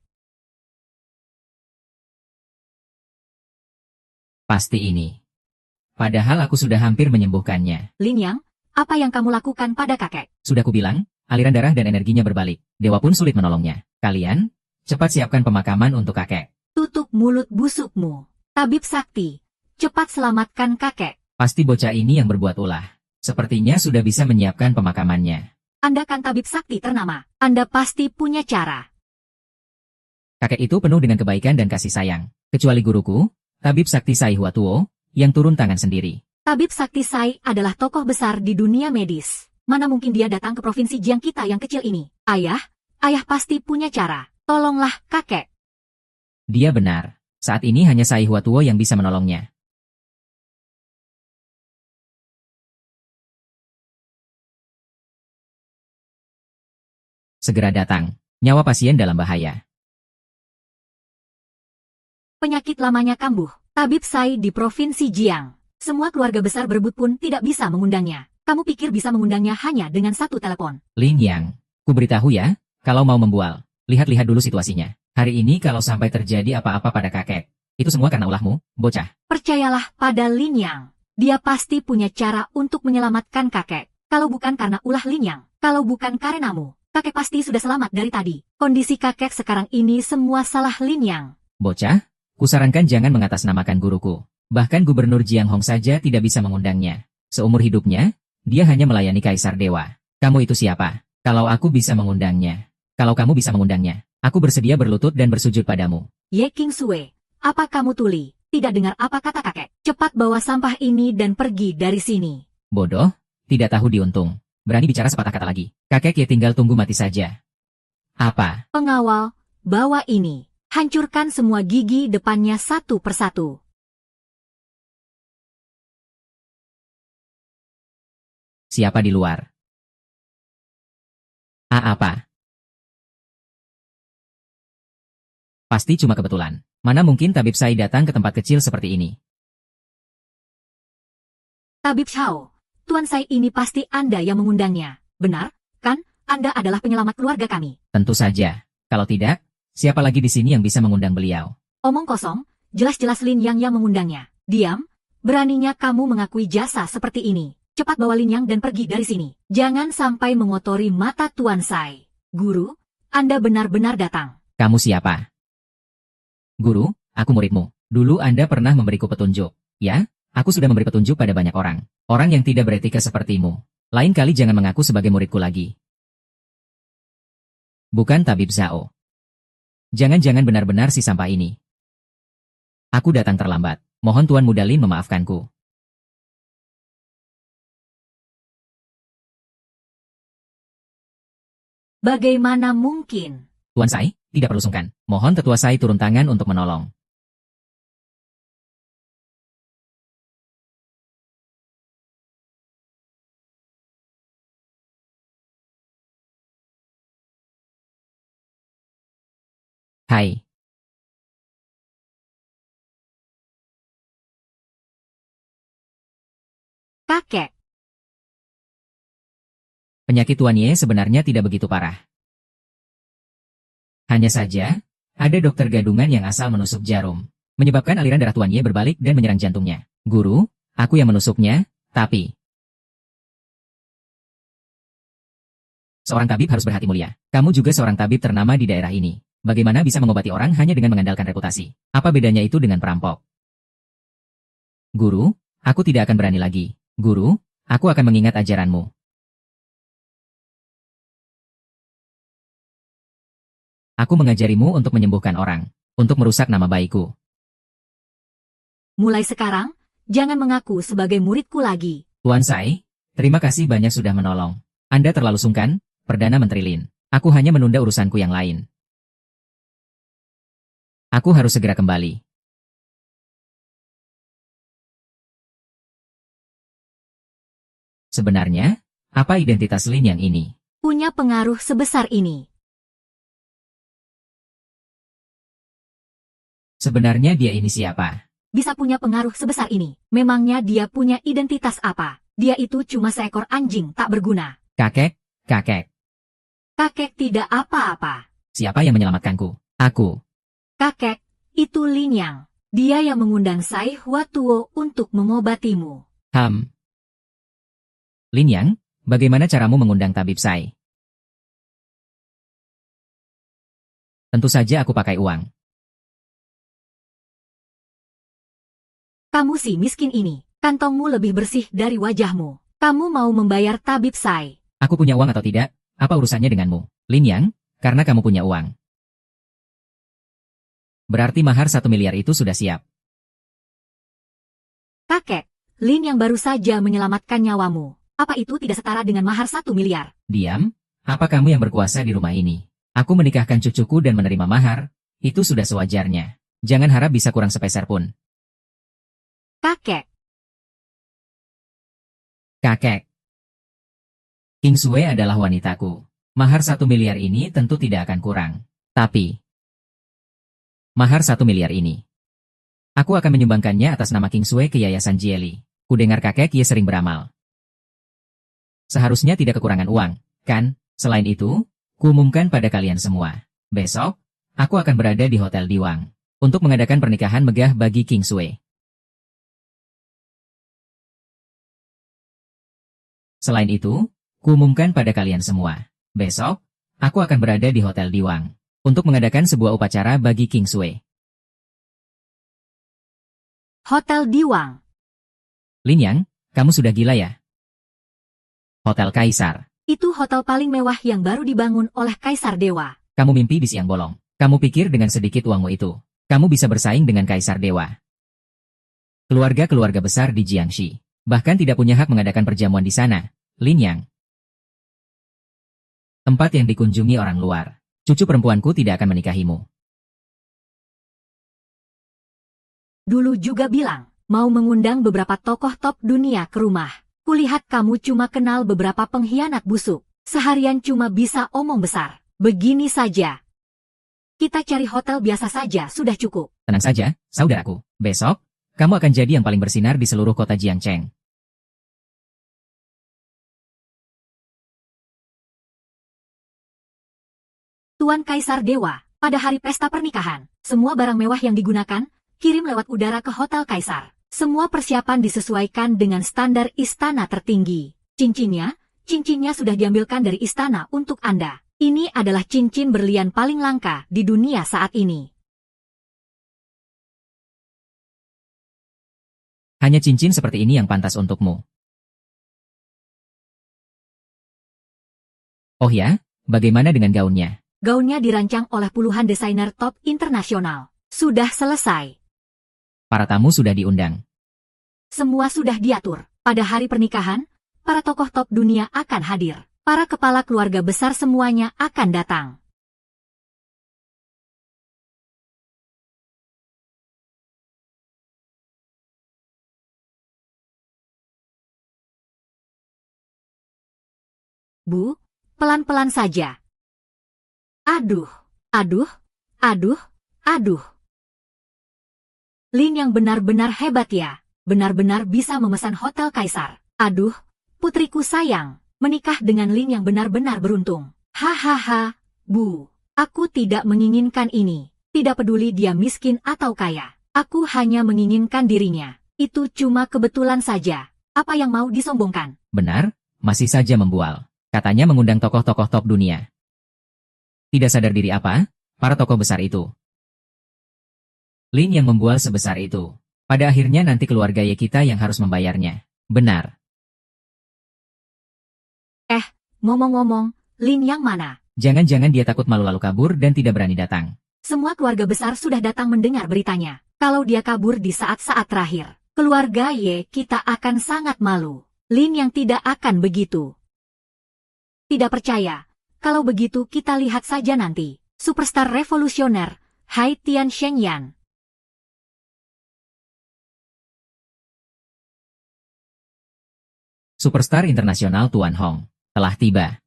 Pasti ini. Padahal aku sudah hampir menyembuhkannya. Lin Yang, apa yang kamu lakukan pada kakek? Sudah kubilang, aliran darah dan energinya berbalik. Dewa pun sulit menolongnya. Kalian, cepat siapkan pemakaman untuk kakek. Tutup mulut busukmu. Tabib Sakti, cepat selamatkan kakek. Pasti bocah ini yang berbuat ulah. Sepertinya sudah bisa menyiapkan pemakamannya. Anda kan tabib sakti ternama. Anda pasti punya cara. Kakek itu penuh dengan kebaikan dan kasih sayang. Kecuali guruku, tabib sakti Sai Huatuo, yang turun tangan sendiri. Tabib Sakti Sai adalah tokoh besar di dunia medis. Mana mungkin dia datang ke provinsi Jiang kita yang kecil ini? Ayah pasti punya cara. Tolonglah kakek. Dia benar. Saat ini hanya Sai Huatuo yang bisa menolongnya. Segera datang. Nyawa pasien dalam bahaya. Penyakit lamanya kambuh. Tabib Sai di Provinsi Jiang. Semua keluarga besar berebut pun tidak bisa mengundangnya. Kamu pikir bisa mengundangnya hanya dengan satu telepon? Lin Yang, ku beritahu ya, kalau mau membual, lihat-lihat dulu situasinya. Hari ini kalau sampai terjadi apa-apa pada kakek, itu semua karena ulahmu, bocah. Percayalah pada Lin Yang. Dia pasti punya cara untuk menyelamatkan kakek. Kalau bukan karena ulah Lin Yang, kalau bukan karenamu, kakek pasti sudah selamat dari tadi. Kondisi kakek sekarang ini semua salah Lin Yang. Bocah, kusarankan jangan mengatasnamakan guruku. Bahkan Gubernur Jiang Hong saja tidak bisa mengundangnya. Seumur hidupnya, dia hanya melayani Kaisar Dewa. Kamu itu siapa? Kalau aku bisa mengundangnya. Kalau kamu bisa mengundangnya, aku bersedia berlutut dan bersujud padamu. Ye King Sue, apa kamu tuli? Tidak dengar apa kata kakek? Cepat bawa sampah ini dan pergi dari sini. Bodoh, tidak tahu diuntung. Berani bicara sepatah kata lagi. Kakek ya tinggal tunggu mati saja. Apa? Pengawal, bawa ini. Hancurkan semua gigi depannya satu persatu. Siapa di luar? Apa? Pasti cuma kebetulan. Mana mungkin Tabib Sai datang ke tempat kecil seperti ini? Tabib Xiao, Tuan Sai ini pasti Anda yang mengundangnya. Benar, kan? Anda adalah penyelamat keluarga kami. Tentu saja. Kalau tidak, siapa lagi di sini yang bisa mengundang beliau? Omong kosong, jelas-jelas Lin Yang mengundangnya. Diam, beraninya kamu mengakui jasa seperti ini. Cepat bawa Lin Yang dan pergi dari sini. Jangan sampai mengotori mata Tuan Sai. Guru, Anda benar-benar datang. Kamu siapa? Guru, aku muridmu. Dulu Anda pernah memberiku petunjuk. Ya, aku sudah memberi petunjuk pada banyak orang. Orang yang tidak beretika sepertimu. Lain kali jangan mengaku sebagai muridku lagi. Bukan Tabib Zhao. Jangan-jangan benar-benar si sampah ini. Aku datang terlambat. Mohon Tuan Muda Lin memaafkanku. Bagaimana mungkin? Tuan Sai, tidak perlu sungkan. Mohon Tetua Sai turun tangan untuk menolong. Hai. Kakek. Penyakit Tuan Ye sebenarnya tidak begitu parah. Hanya saja, ada dokter gadungan yang asal menusuk jarum, menyebabkan aliran darah Tuan Ye berbalik dan menyerang jantungnya. Guru, aku yang menusuknya, tapi... Seorang tabib harus berhati mulia. Kamu juga seorang tabib ternama di daerah ini. Bagaimana bisa mengobati orang hanya dengan mengandalkan reputasi? Apa bedanya itu dengan perampok? Guru, aku tidak akan berani lagi. Guru, aku akan mengingat ajaranmu. Aku mengajarimu untuk menyembuhkan orang, untuk merusak nama baikku. Mulai sekarang, jangan mengaku sebagai muridku lagi. Tuan Sai, terima kasih banyak sudah menolong. Anda terlalu sungkan, Perdana Menteri Lin. Aku hanya menunda urusanku yang lain. Aku harus segera kembali. Sebenarnya, apa identitas Lin yang ini? Punya pengaruh sebesar ini. Sebenarnya dia ini siapa? Bisa punya pengaruh sebesar ini. Memangnya dia punya identitas apa? Dia itu cuma seekor anjing tak berguna. Kakek, kakek. Kakek tidak apa-apa. Siapa yang menyelamatkanku? Aku. Kakek, itu Lin Yang. Dia yang mengundang Sai Huatuo untuk mengobatimu. Lin Yang, bagaimana caramu mengundang Tabib Sai? Tentu saja aku pakai uang. Kamu si miskin ini, kantongmu lebih bersih dari wajahmu. Kamu mau membayar Tabib Sai? Aku punya uang atau tidak, apa urusannya denganmu? Lin Yang, karena kamu punya uang. Berarti mahar 1 miliar itu sudah siap. Kakek, Lin yang baru saja menyelamatkan nyawamu. Apa itu tidak setara dengan mahar 1 miliar? Diam, apa kamu yang berkuasa di rumah ini? Aku menikahkan cucuku dan menerima mahar, itu sudah sewajarnya. Jangan harap bisa kurang sepeser pun. Kakek. Kakek. King Sue adalah wanitaku. Mahar 1 miliar ini tentu tidak akan kurang. Tapi, mahar 1 miliar ini Aku akan menyumbangkannya atas nama King Sui ke Yayasan Jieli. Kudengar kakek Ye sering beramal. Seharusnya tidak kekurangan uang, kan? Selain itu, kuumumkan pada kalian semua. Besok, aku akan berada di Hotel Diwang untuk mengadakan pernikahan megah bagi King Sui. Selain itu, kuumumkan pada kalian semua. Besok, aku akan berada di Hotel Diwang untuk mengadakan sebuah upacara bagi King Sui. Hotel Diwang. Lin Yang, kamu sudah gila ya? Hotel Kaisar. Itu hotel paling mewah yang baru dibangun oleh Kaisar Dewa. Kamu mimpi di siang bolong. Kamu pikir dengan sedikit uangmu itu, kamu bisa bersaing dengan Kaisar Dewa. Keluarga-keluarga besar di Jiangxi bahkan tidak punya hak mengadakan perjamuan di sana. Lin Yang. Tempat yang dikunjungi orang luar. Cucu perempuanku tidak akan menikahimu. Dulu juga bilang, mau mengundang beberapa tokoh top dunia ke rumah. Kulihat kamu cuma kenal beberapa pengkhianat busuk. Seharian cuma bisa omong besar. Begini saja. Kita cari hotel biasa saja sudah cukup. Tenang saja, saudaraku. Besok, kamu akan jadi yang paling bersinar di seluruh kota Jiangcheng. Tuan Kaisar Dewa, pada hari pesta pernikahan, semua barang mewah yang digunakan, kirim lewat udara ke Hotel Kaisar. Semua persiapan disesuaikan dengan standar istana tertinggi. Cincinnya sudah diambilkan dari istana untuk Anda. Ini adalah cincin berlian paling langka di dunia saat ini. Hanya cincin seperti ini yang pantas untukmu. Oh ya, bagaimana dengan gaunnya? Gaunnya dirancang oleh puluhan desainer top internasional. Sudah selesai. Para tamu sudah diundang. Semua sudah diatur. Pada hari pernikahan, para tokoh top dunia akan hadir. Para kepala keluarga besar semuanya akan datang. Bu, pelan-pelan saja. Aduh, aduh, aduh, aduh. Lin yang benar-benar hebat ya. Benar-benar bisa memesan Hotel Kaisar. Aduh, putriku sayang, menikah dengan Lin yang benar-benar beruntung. Hahaha, Bu, aku tidak menginginkan ini. Tidak peduli dia miskin atau kaya. Aku hanya menginginkan dirinya. Itu cuma kebetulan saja. Apa yang mau disombongkan? Benar, masih saja membual. Katanya mengundang tokoh-tokoh top dunia. Tidak sadar diri apa? Para tokoh besar itu. Lin yang membual sebesar itu. Pada akhirnya nanti keluarga Ye kita yang harus membayarnya. Benar. Ngomong-ngomong, Lin yang mana? Jangan-jangan dia takut malu lalu kabur dan tidak berani datang. Semua keluarga besar sudah datang mendengar beritanya. Kalau dia kabur di saat-saat terakhir, keluarga Ye kita akan sangat malu. Lin yang tidak akan begitu. Tidak percaya. Kalau begitu kita lihat saja nanti. Superstar revolusioner, Hai Tian Shengyan. Superstar internasional Tuan Hong telah tiba.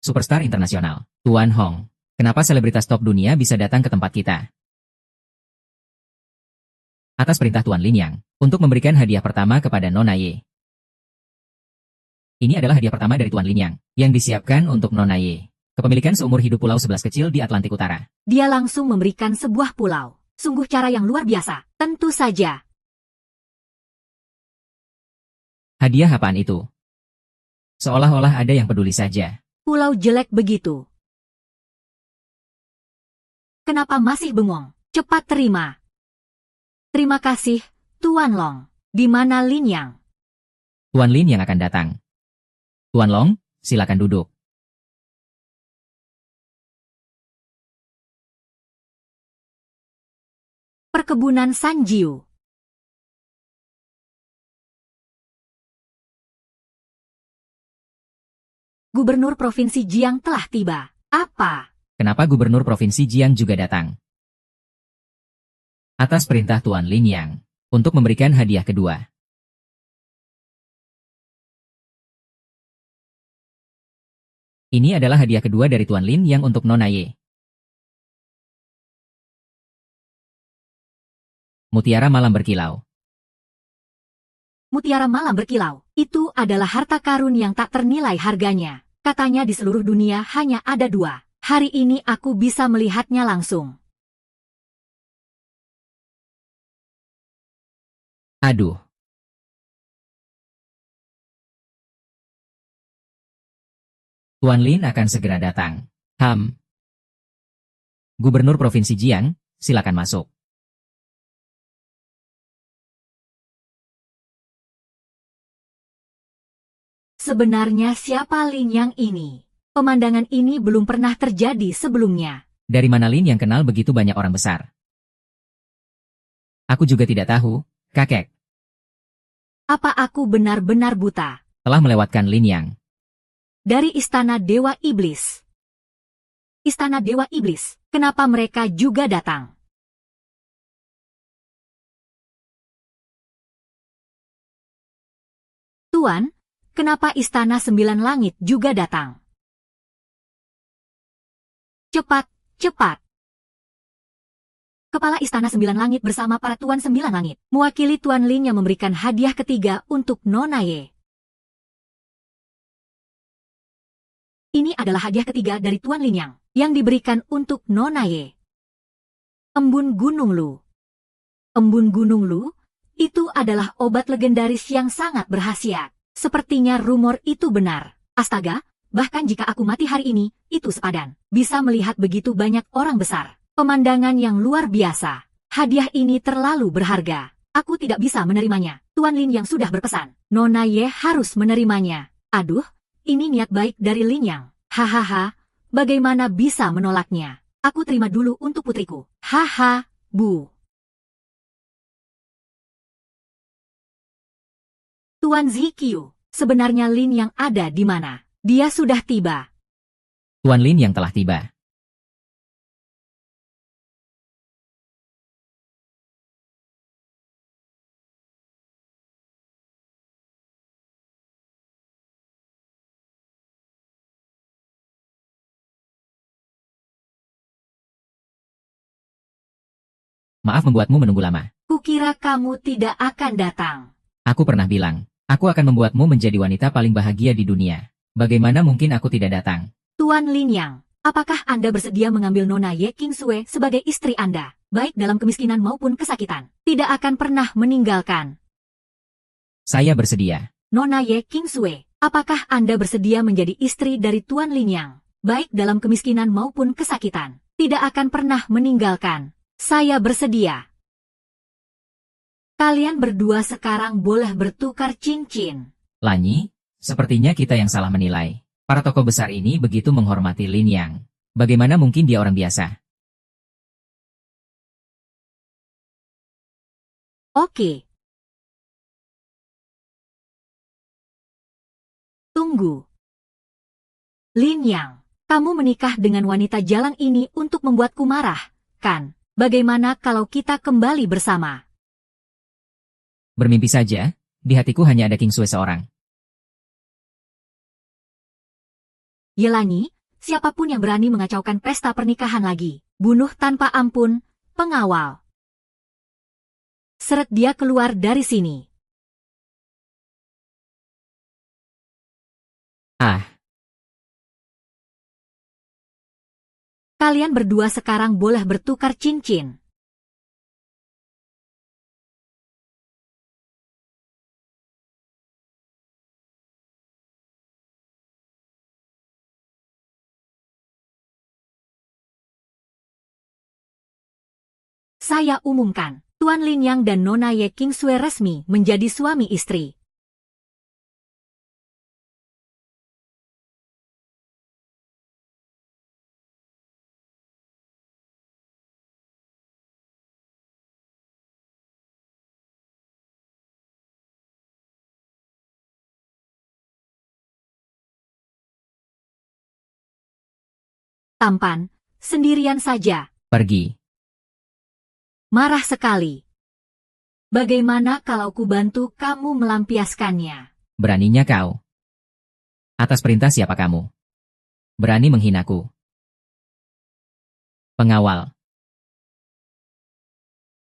Superstar internasional Tuan Hong. Kenapa selebritas top dunia bisa datang ke tempat kita? Atas perintah Tuan Lin Yang, untuk memberikan hadiah pertama kepada Nona Ye. Ini adalah hadiah pertama dari Tuan Lin Yang, yang disiapkan untuk Nona Ye. Kepemilikan seumur hidup Pulau 11 kecil di Atlantik Utara. Dia langsung memberikan sebuah pulau. Sungguh cara yang luar biasa. Tentu saja. Hadiah apaan itu? Seolah-olah ada yang peduli saja. Pulau jelek begitu. Kenapa masih bengong? Cepat terima. Terima kasih, Tuan Long. Di mana Lin Yang? Tuan Lin yang akan datang. Tuan Long, silakan duduk. Perkebunan Sanjiu. Gubernur Provinsi Jiang telah tiba. Apa? Kenapa Gubernur Provinsi Jiang juga datang? Atas perintah Tuan Lin Yang, untuk memberikan hadiah kedua. Ini adalah hadiah kedua dari Tuan Lin Yang untuk Nona Ye. Mutiara malam berkilau. Mutiara malam berkilau, itu adalah harta karun yang tak ternilai harganya. Katanya di seluruh dunia hanya ada 2. Hari ini aku bisa melihatnya langsung. Aduh. Tuan Lin akan segera datang. Gubernur Provinsi Jiang, silakan masuk. Sebenarnya siapa Lin Yang ini? Pemandangan ini belum pernah terjadi sebelumnya. Dari mana Lin yang kenal begitu banyak orang besar? Aku juga tidak tahu, kakek. Apa aku benar-benar buta? Telah melewatkan Lin Yang. Dari Istana Dewa Iblis. Istana Dewa Iblis, kenapa mereka juga datang? Tuan, kenapa Istana Sembilan Langit juga datang? Cepat, cepat. Kepala Istana Sembilan Langit bersama para Tuan Sembilan Langit, mewakili Tuan Lin yang memberikan hadiah ketiga untuk Nona Ye. Ini adalah hadiah ketiga dari Tuan Lin yang diberikan untuk Nona Ye. Embun Gunung Lu. Embun Gunung Lu, itu adalah obat legendaris yang sangat berkhasiat. Sepertinya rumor itu benar. Astaga, bahkan jika aku mati hari ini, itu sepadan. Bisa melihat begitu banyak orang besar. Pemandangan yang luar biasa. Hadiah ini terlalu berharga. Aku tidak bisa menerimanya. Tuan Lin yang sudah berpesan. Nona Ye harus menerimanya. Aduh, ini niat baik dari Lin Yang. Hahaha, bagaimana bisa menolaknya? Aku terima dulu untuk putriku. Haha, Bu. Tuan Ziqiu, sebenarnya Lin yang ada di mana? Dia sudah tiba. Tuan Lin yang telah tiba. Maaf membuatmu menunggu lama. Kukira kamu tidak akan datang. Aku pernah bilang, aku akan membuatmu menjadi wanita paling bahagia di dunia. Bagaimana mungkin aku tidak datang? Tuan Lin Yang, apakah Anda bersedia mengambil Nona Ye Kingsue sebagai istri Anda, baik dalam kemiskinan maupun kesakitan? Tidak akan pernah meninggalkan. Saya bersedia. Nona Ye Kingsue, apakah Anda bersedia menjadi istri dari Tuan Lin Yang, baik dalam kemiskinan maupun kesakitan? Tidak akan pernah meninggalkan. Saya bersedia. Kalian berdua sekarang boleh bertukar cincin. Lanyi, sepertinya kita yang salah menilai. Para tokoh besar ini begitu menghormati Lin Yang. Bagaimana mungkin dia orang biasa? Oke. Tunggu. Lin Yang, kamu menikah dengan wanita jalang ini untuk membuatku marah, kan? Bagaimana kalau kita kembali bersama? Bermimpi saja, di hatiku hanya ada Kingsue seorang. Yelanyi, siapapun yang berani mengacaukan pesta pernikahan lagi, bunuh tanpa ampun, pengawal. Seret dia keluar dari sini. Ah, Kalian berdua sekarang boleh bertukar cincin. Saya umumkan, Tuan Lin Yang dan Nona Ye Kingsue resmi menjadi suami istri. Tampan, sendirian saja. pergi. Marah sekali. Bagaimana kalau ku bantu kamu melampiaskannya? Beraninya kau. Atas perintah siapa kamu? Berani menghinaku. Pengawal.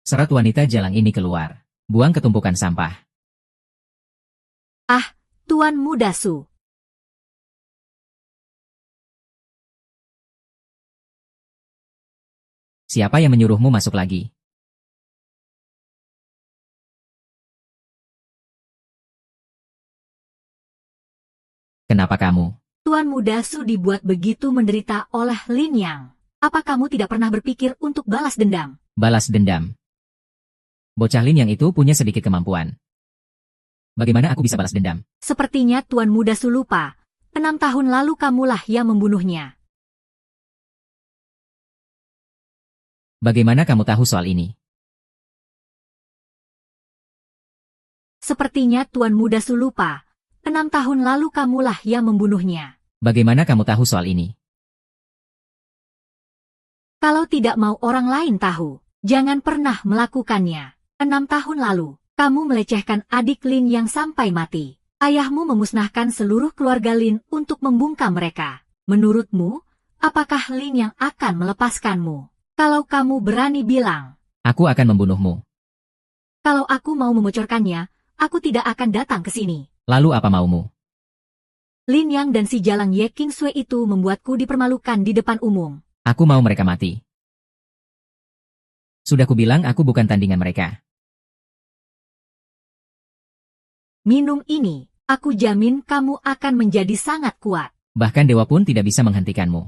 Serat wanita jalang ini keluar. Buang ke tumpukan sampah. Ah, Tuan Muda Su. Siapa yang menyuruhmu masuk lagi? Kenapa kamu? Tuan Muda Su dibuat begitu menderita oleh Lin Yang. Apa kamu tidak pernah berpikir untuk balas dendam? Balas dendam. Bocah Lin Yang itu punya sedikit kemampuan. Bagaimana aku bisa balas dendam? Sepertinya Tuan Muda Su lupa. 6 tahun lalu kamulah yang membunuhnya. Bagaimana kamu tahu soal ini? Sepertinya Tuan Muda Su lupa. 6 tahun lalu kamulah yang membunuhnya. Bagaimana kamu tahu soal ini? Kalau tidak mau orang lain tahu, jangan pernah melakukannya. 6 tahun lalu, kamu melecehkan adik Lin yang sampai mati. Ayahmu memusnahkan seluruh keluarga Lin untuk membungkam mereka. Menurutmu, apakah Lin yang akan melepaskanmu? Kalau kamu berani bilang, Aku akan membunuhmu. kalau aku mau membocorkannya, aku tidak akan datang ke sini. Lalu apa maumu? Lin Yang dan si Jalang Ye King Sui itu membuatku dipermalukan di depan umum. Aku mau mereka mati. Sudah kubilang aku bukan tandingan mereka. Minum ini, aku jamin kamu akan menjadi sangat kuat. Bahkan dewa pun tidak bisa menghentikanmu.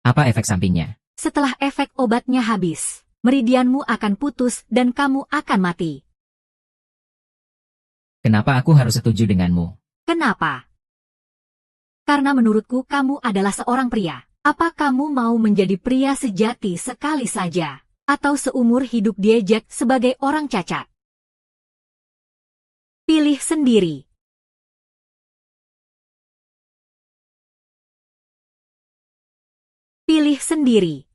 Apa efek sampingnya? Setelah efek obatnya habis, meridianmu akan putus dan kamu akan mati. Kenapa aku harus setuju denganmu? Kenapa? Karena menurutku kamu adalah seorang pria. Apa kamu mau menjadi pria sejati sekali saja? Atau seumur hidup diejek sebagai orang cacat? Pilih sendiri. Pilih sendiri.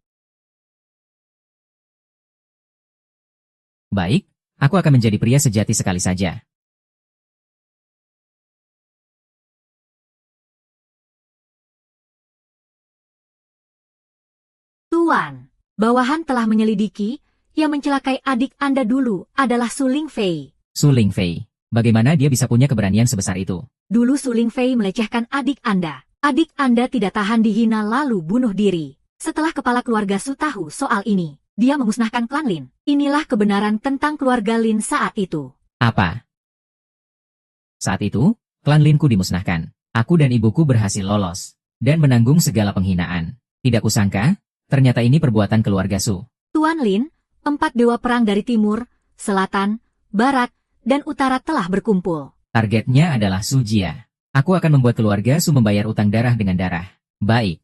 Baik, aku akan menjadi pria sejati sekali saja. Tuan, bawahan telah menyelidiki, yang mencelakai adik Anda dulu adalah Su Lingfei. Su Lingfei. Bagaimana dia bisa punya keberanian sebesar itu? Dulu Su Lingfei melecehkan adik Anda. Adik Anda tidak tahan dihina lalu bunuh diri. Setelah kepala keluarga Su tahu soal ini, dia memusnahkan klan Lin. Inilah kebenaran tentang keluarga Lin saat itu. Apa? Saat itu, klan Linku dimusnahkan. Aku dan ibuku berhasil lolos. Dan menanggung segala penghinaan. Tidak kusangka, ternyata ini perbuatan keluarga Su. Tuan Lin, 4 dewa perang dari timur, selatan, barat, dan utara telah berkumpul. Targetnya adalah Su Jia. Aku akan membuat keluarga Su membayar utang darah dengan darah. Baik.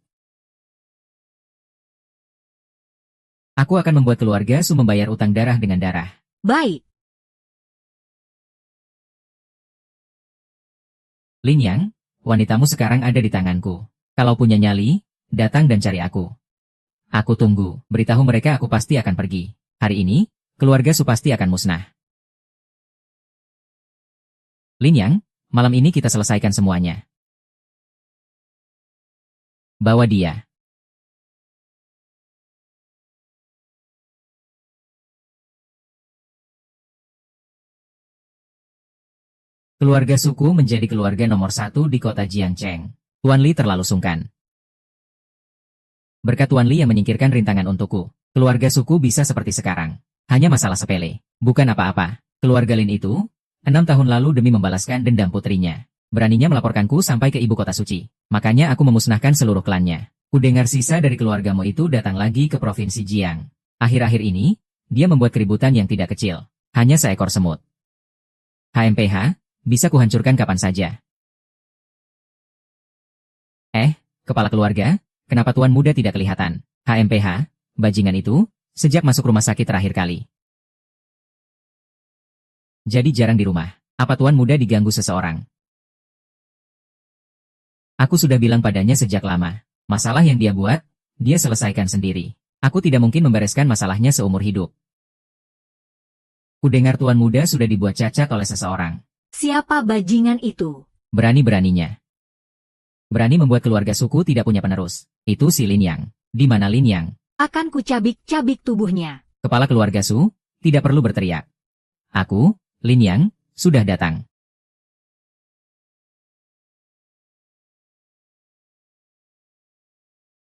Aku akan membuat keluarga Su membayar utang darah dengan darah. Baik. Lin Yang, wanitamu sekarang ada di tanganku. Kalau punya nyali, datang dan cari aku. Aku tunggu, beritahu mereka aku pasti akan pergi. Hari ini, keluarga Su pasti akan musnah. Lin Yang, malam ini kita selesaikan semuanya. Bawa dia. Keluarga suku menjadi keluarga nomor 1 di kota Jiangcheng. Tuan Li terlalu sungkan. Berkat Tuan Li yang menyingkirkan rintangan untukku, keluarga suku bisa seperti sekarang. Hanya masalah sepele, bukan apa-apa. Keluarga Lin itu, 6 tahun lalu demi membalaskan dendam putrinya, beraninya melaporkanku sampai ke ibu kota suci. Makanya aku memusnahkan seluruh klannya. Kudengar sisa dari keluargamu itu datang lagi ke provinsi Jiang. Akhir-akhir ini, dia membuat keributan yang tidak kecil. Hanya seekor semut. HMPH, bisa kuhancurkan kapan saja. Kepala keluarga, kenapa Tuan Muda tidak kelihatan? HMPH, bajingan itu, sejak masuk rumah sakit terakhir kali. Jadi jarang di rumah. Apa Tuan Muda diganggu seseorang? Aku sudah bilang padanya sejak lama. Masalah yang dia buat, dia selesaikan sendiri. Aku tidak mungkin membereskan masalahnya seumur hidup. Kudengar Tuan Muda sudah dibuat cacat oleh seseorang. Siapa bajingan itu? Berani-beraninya. Berani membuat keluarga suku tidak punya penerus. Itu si Lin Yang. Di mana Lin Yang? Akan kucabik-cabik tubuhnya. Kepala keluarga Su, tidak perlu berteriak. Aku, Lin Yang, sudah datang.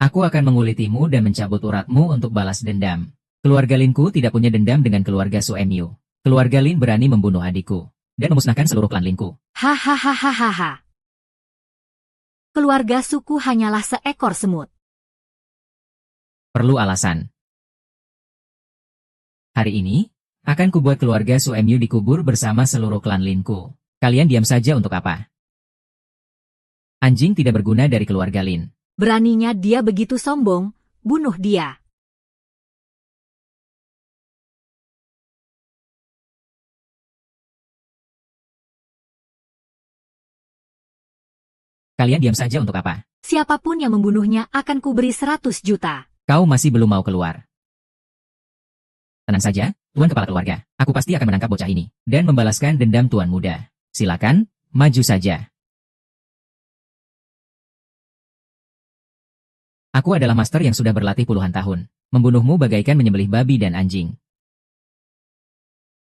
Aku akan mengulitimu dan mencabut uratmu untuk balas dendam. Keluarga Linku tidak punya dendam dengan keluarga Su Mu. Keluarga Lin berani membunuh adikku dan memusnahkan seluruh klan Linku. Hahaha. Keluarga suku hanyalah seekor semut. Perlu alasan. Hari ini, akan kubuat keluarga Su Mu dikubur bersama seluruh klan Linku. Kalian diam saja untuk apa? Anjing tidak berguna dari keluarga Lin. Beraninya dia begitu sombong, bunuh dia. Kalian diam saja untuk apa? Siapapun yang membunuhnya akan kuberi 100 juta. Kau masih belum mau keluar. Tenang saja, Tuan Kepala Keluarga. Aku pasti akan menangkap bocah ini dan membalaskan dendam Tuan Muda. Silakan, maju saja. Aku adalah master yang sudah berlatih puluhan tahun. Membunuhmu bagaikan menyembelih babi dan anjing.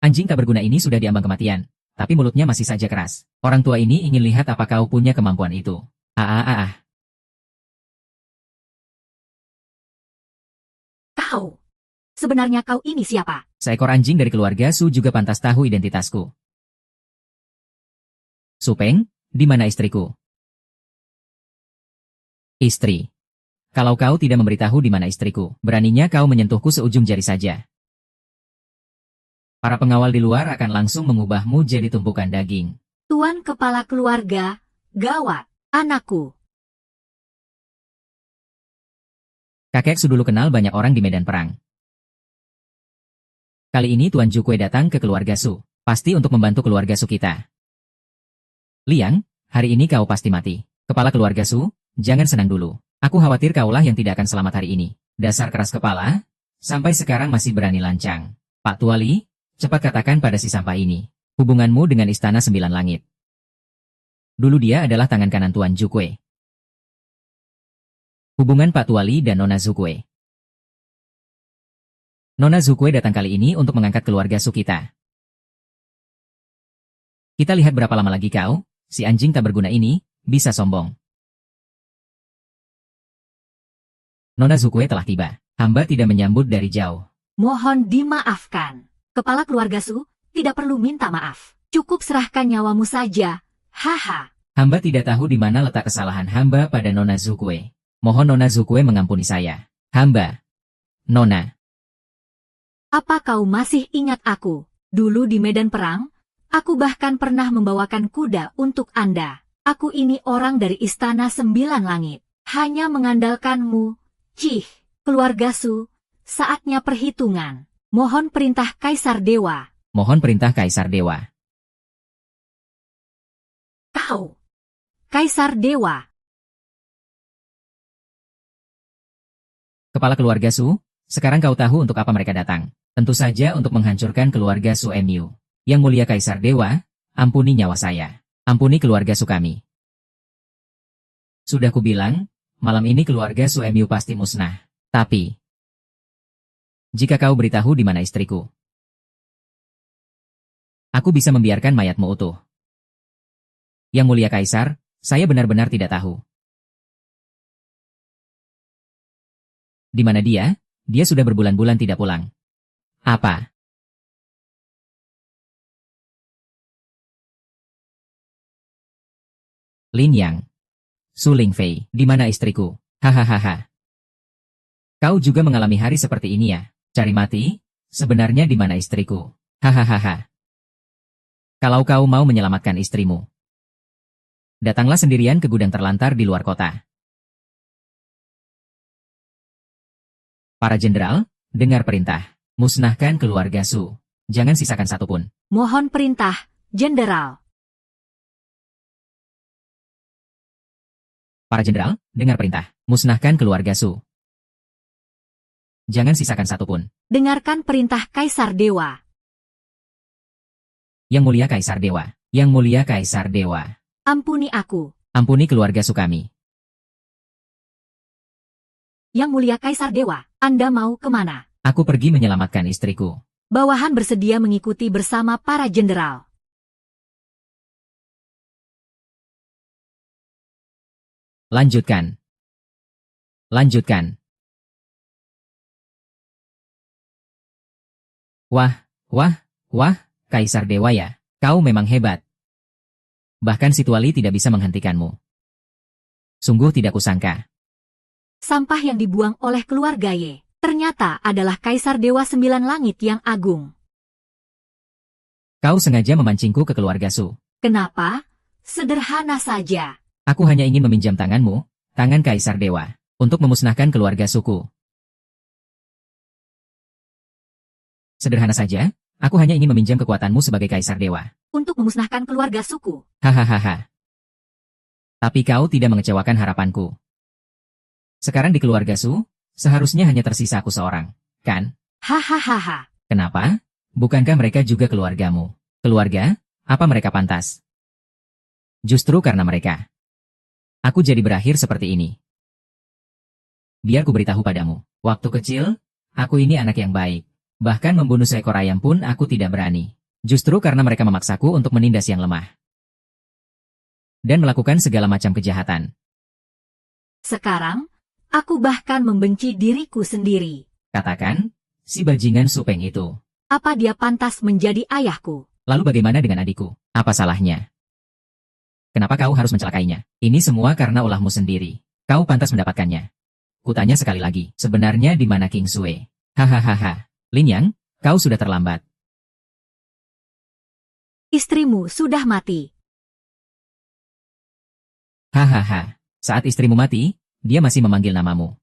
Anjing tak berguna ini sudah diambang kematian, tapi mulutnya masih saja keras. Orang tua ini ingin lihat apa kau punya kemampuan itu. Kau. Sebenarnya kau ini siapa? Seekor anjing dari keluarga Su juga pantas tahu identitasku. Su Peng, di mana istriku? Istri. Kalau kau tidak memberitahu di mana istriku, beraninya kau menyentuhku seujung jari saja. Para pengawal di luar akan langsung mengubahmu jadi tumpukan daging. Tuan Kepala Keluarga, gawat, anakku. Kakek Su dulu kenal banyak orang di medan perang. Kali ini Tuan Jukue datang ke keluarga Su, pasti untuk membantu keluarga Su kita. Liang, hari ini kau pasti mati. Kepala keluarga Su, jangan senang dulu. Aku khawatir kaulah yang tidak akan selamat hari ini. Dasar keras kepala, sampai sekarang masih berani lancang. Pak Tuali, cepat katakan pada si sampah ini, hubunganmu dengan Istana Sembilan Langit. Dulu dia adalah tangan kanan Tuan Jukue. Hubungan Pak Tuali dan Nona Zukue. Nona Zukue datang kali ini untuk mengangkat keluarga Su kita. Kita lihat berapa lama lagi kau, si anjing tak berguna ini, bisa sombong. Nona Zukue telah tiba. Hamba tidak menyambut dari jauh. Mohon dimaafkan. Kepala Keluarga Su, tidak perlu minta maaf. Cukup serahkan nyawamu saja. Haha. Hamba tidak tahu di mana letak kesalahan hamba pada Nona Zukue. Mohon Nona Zukue mengampuni saya. Hamba. Nona. Apa kau masih ingat aku? Dulu di medan perang, aku bahkan pernah membawakan kuda untuk Anda. Aku ini orang dari Istana Sembilan Langit. Hanya mengandalkanmu. Cih, Keluarga Su, saatnya perhitungan. Mohon perintah Kaisar Dewa. Mohon perintah Kaisar Dewa. Kau. Kaisar Dewa. Kepala keluarga Su, sekarang kau tahu untuk apa mereka datang. Tentu saja untuk menghancurkan keluarga Su Mu. Yang mulia Kaisar Dewa, ampuni nyawa saya. Ampuni keluarga Su kami. Sudah kubilang, malam ini keluarga Su Mu pasti musnah. Tapi, jika kau beritahu di mana istriku, aku bisa membiarkan mayatmu utuh. Yang mulia Kaisar, saya benar-benar tidak tahu. Di mana dia? Dia sudah berbulan-bulan tidak pulang. Apa? Lin Yang. Su Lingfei, di mana istriku? Hahaha. Kau juga mengalami hari seperti ini ya? Cari mati? Sebenarnya di mana istriku? Hahaha. Kalau kau mau menyelamatkan istrimu, datanglah sendirian ke gudang terlantar di luar kota. Para jenderal, dengar perintah. Musnahkan keluarga Su. Jangan sisakan satupun. Mohon perintah, Jenderal. Para jenderal, dengar perintah. Musnahkan keluarga Su. Jangan sisakan satupun. Dengarkan perintah Kaisar Dewa. Yang mulia Kaisar Dewa. Yang mulia Kaisar Dewa. Ampuni aku. Ampuni keluarga Su kami. Yang mulia Kaisar Dewa, Anda mau kemana? Aku pergi menyelamatkan istriku. Bawahan bersedia mengikuti bersama para jenderal. Lanjutkan. Lanjutkan. Wah, Kaisar Dewa ya. Kau memang hebat. Bahkan si Tuali tidak bisa menghentikanmu. Sungguh tidak kusangka. Sampah yang dibuang oleh keluarga Ye ternyata adalah Kaisar Dewa Sembilan Langit yang agung. Kau sengaja memancingku ke keluarga Su. Kenapa? Sederhana saja. Aku hanya ingin meminjam tanganmu, tangan Kaisar Dewa, untuk memusnahkan keluarga suku. Sederhana saja, aku hanya ingin meminjam kekuatanmu sebagai Kaisar Dewa. Untuk memusnahkan keluarga suku. Hahaha. Tapi kau tidak mengecewakan harapanku. Sekarang di keluarga Su, seharusnya hanya tersisa aku seorang, kan? Hahaha. Kenapa? Bukankah mereka juga keluargamu? Keluarga? Apa mereka pantas? Justru karena mereka. Aku jadi berakhir seperti ini. Biar ku beritahu padamu, waktu kecil, aku ini anak yang baik. Bahkan membunuh seekor ayam pun aku tidak berani. Justru karena mereka memaksaku untuk menindas yang lemah. Dan melakukan segala macam kejahatan. Sekarang, aku bahkan membenci diriku sendiri. Katakan, si bajingan Supeng itu. Apa dia pantas menjadi ayahku? Lalu bagaimana dengan adikku? Apa salahnya? Kenapa kau harus mencelakainya? Ini semua karena ulahmu sendiri. Kau pantas mendapatkannya. Kutanya sekali lagi, sebenarnya di mana King Sue? Hahaha. Lin Yang, kau sudah terlambat. Istrimu sudah mati. Hahaha. Saat istrimu mati, dia masih memanggil namamu.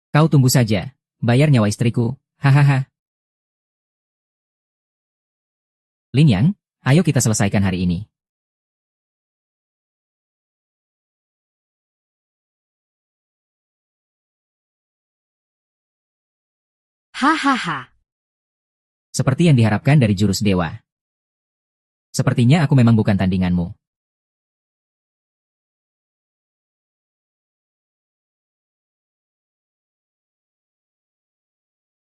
Kau tunggu saja. Bayar nyawa istriku. Hahaha. Lin Yang, ayo kita selesaikan hari ini. Hahaha. Seperti yang diharapkan dari jurus dewa. Sepertinya aku memang bukan tandinganmu.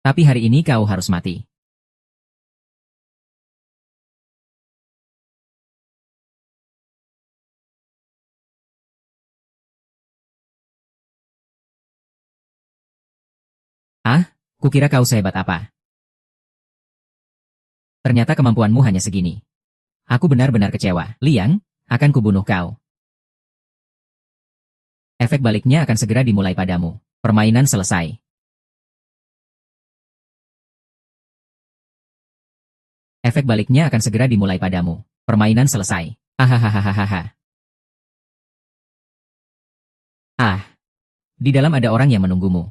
Tapi hari ini kau harus mati. Ah, kukira kau sehebat apa. Ternyata kemampuanmu hanya segini. Aku benar-benar kecewa. Liang, akan kubunuh kau. Efek baliknya akan segera dimulai padamu. Permainan selesai. Efek baliknya akan segera dimulai padamu. Permainan selesai. Hahaha. Ah, di dalam ada orang yang menunggumu.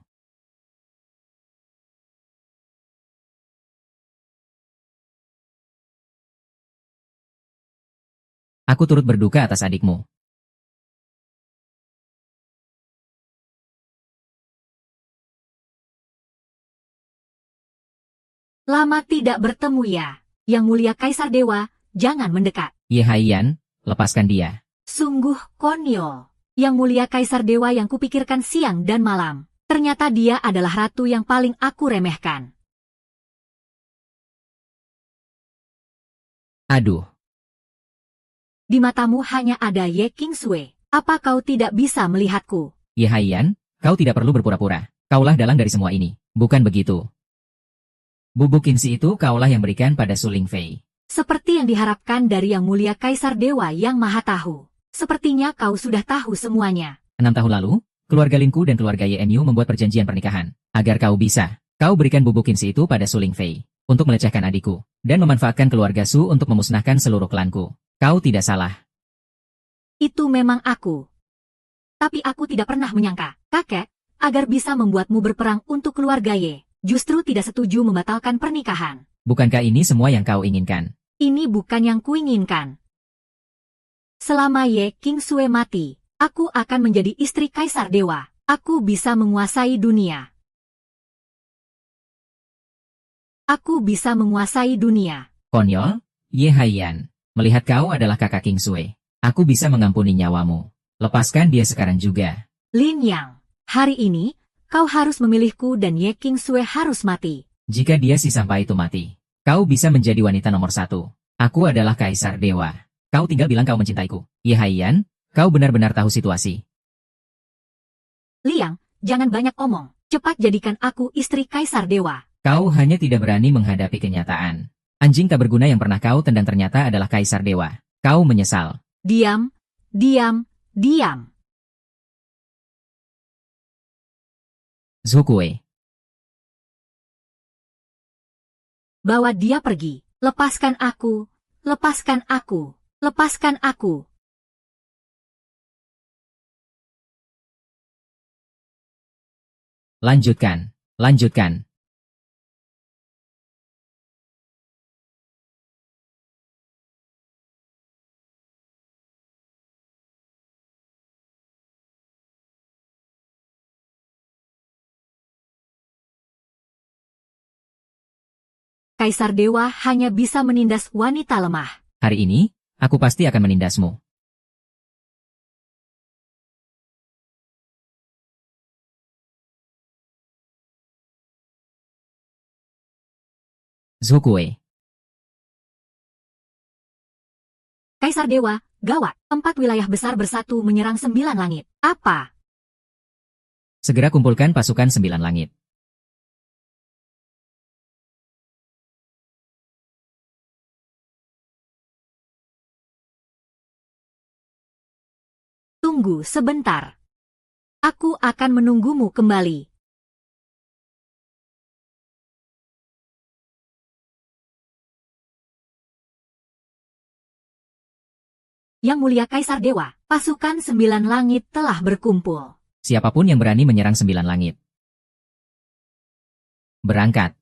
Aku turut berduka atas adikmu. Lama tidak bertemu ya. Yang mulia Kaisar Dewa, jangan mendekat. Ye Haiyan, lepaskan dia. Sungguh konyol. Yang mulia Kaisar Dewa yang kupikirkan siang dan malam. Ternyata dia adalah ratu yang paling aku remehkan. Aduh. Di matamu hanya ada Ye Kingsue. Apa kau tidak bisa melihatku? Ye Haiyan, kau tidak perlu berpura-pura. Kaulah dalang dari semua ini. Bukan begitu. Bubuk kinsi itu kaulah yang berikan pada Su Lingfei. Seperti yang diharapkan dari Yang Mulia Kaisar Dewa yang Maha Tahu. Sepertinya kau sudah tahu semuanya. 6 tahun lalu, keluarga Linku dan keluarga YMU membuat perjanjian pernikahan. Agar kau berikan bubuk kinsi itu pada Su Lingfei. Untuk melecehkan adikku. Dan memanfaatkan keluarga Su untuk memusnahkan seluruh klanku. Kau tidak salah. Itu memang aku. Tapi aku tidak pernah menyangka, kakek, agar bisa membuatmu berperang untuk keluarga Ye. Justru tidak setuju membatalkan pernikahan. Bukankah ini semua yang kau inginkan? Ini bukan yang kuinginkan. Selama Ye Kingsue mati, aku akan menjadi istri Kaisar Dewa. Aku bisa menguasai dunia. Aku bisa menguasai dunia. Konyol, Ye Haiyan. Melihat kau adalah kakak Kingsue. Aku bisa mengampuni nyawamu. Lepaskan dia sekarang juga. Lin Yang. Hari ini, kau harus memilihku dan Ye King Sui harus mati. Jika dia si sampah itu mati, kau bisa menjadi wanita nomor 1. Aku adalah Kaisar Dewa. Kau tinggal bilang kau mencintaiku. Ye Haiyan, kau benar-benar tahu situasi. Liang, jangan banyak omong. Cepat jadikan aku istri Kaisar Dewa. Kau hanya tidak berani menghadapi kenyataan. Anjing tak berguna yang pernah kau tendang ternyata adalah Kaisar Dewa. Kau menyesal. Diam, diam, diam. Zhou Kuei. Bawa dia pergi. Lepaskan aku, lepaskan aku, lepaskan aku. Lanjutkan, lanjutkan. Kaisar Dewa hanya bisa menindas wanita lemah. Hari ini, aku pasti akan menindasmu. Zhou Kuei. Kaisar Dewa, gawat. 4 wilayah besar bersatu menyerang 9 langit. Apa? Segera kumpulkan pasukan 9 langit. Tunggu sebentar. Aku akan menunggumu kembali. Yang Mulia Kaisar Dewa, pasukan 9 langit telah berkumpul. Siapapun yang berani menyerang 9 langit. Berangkat.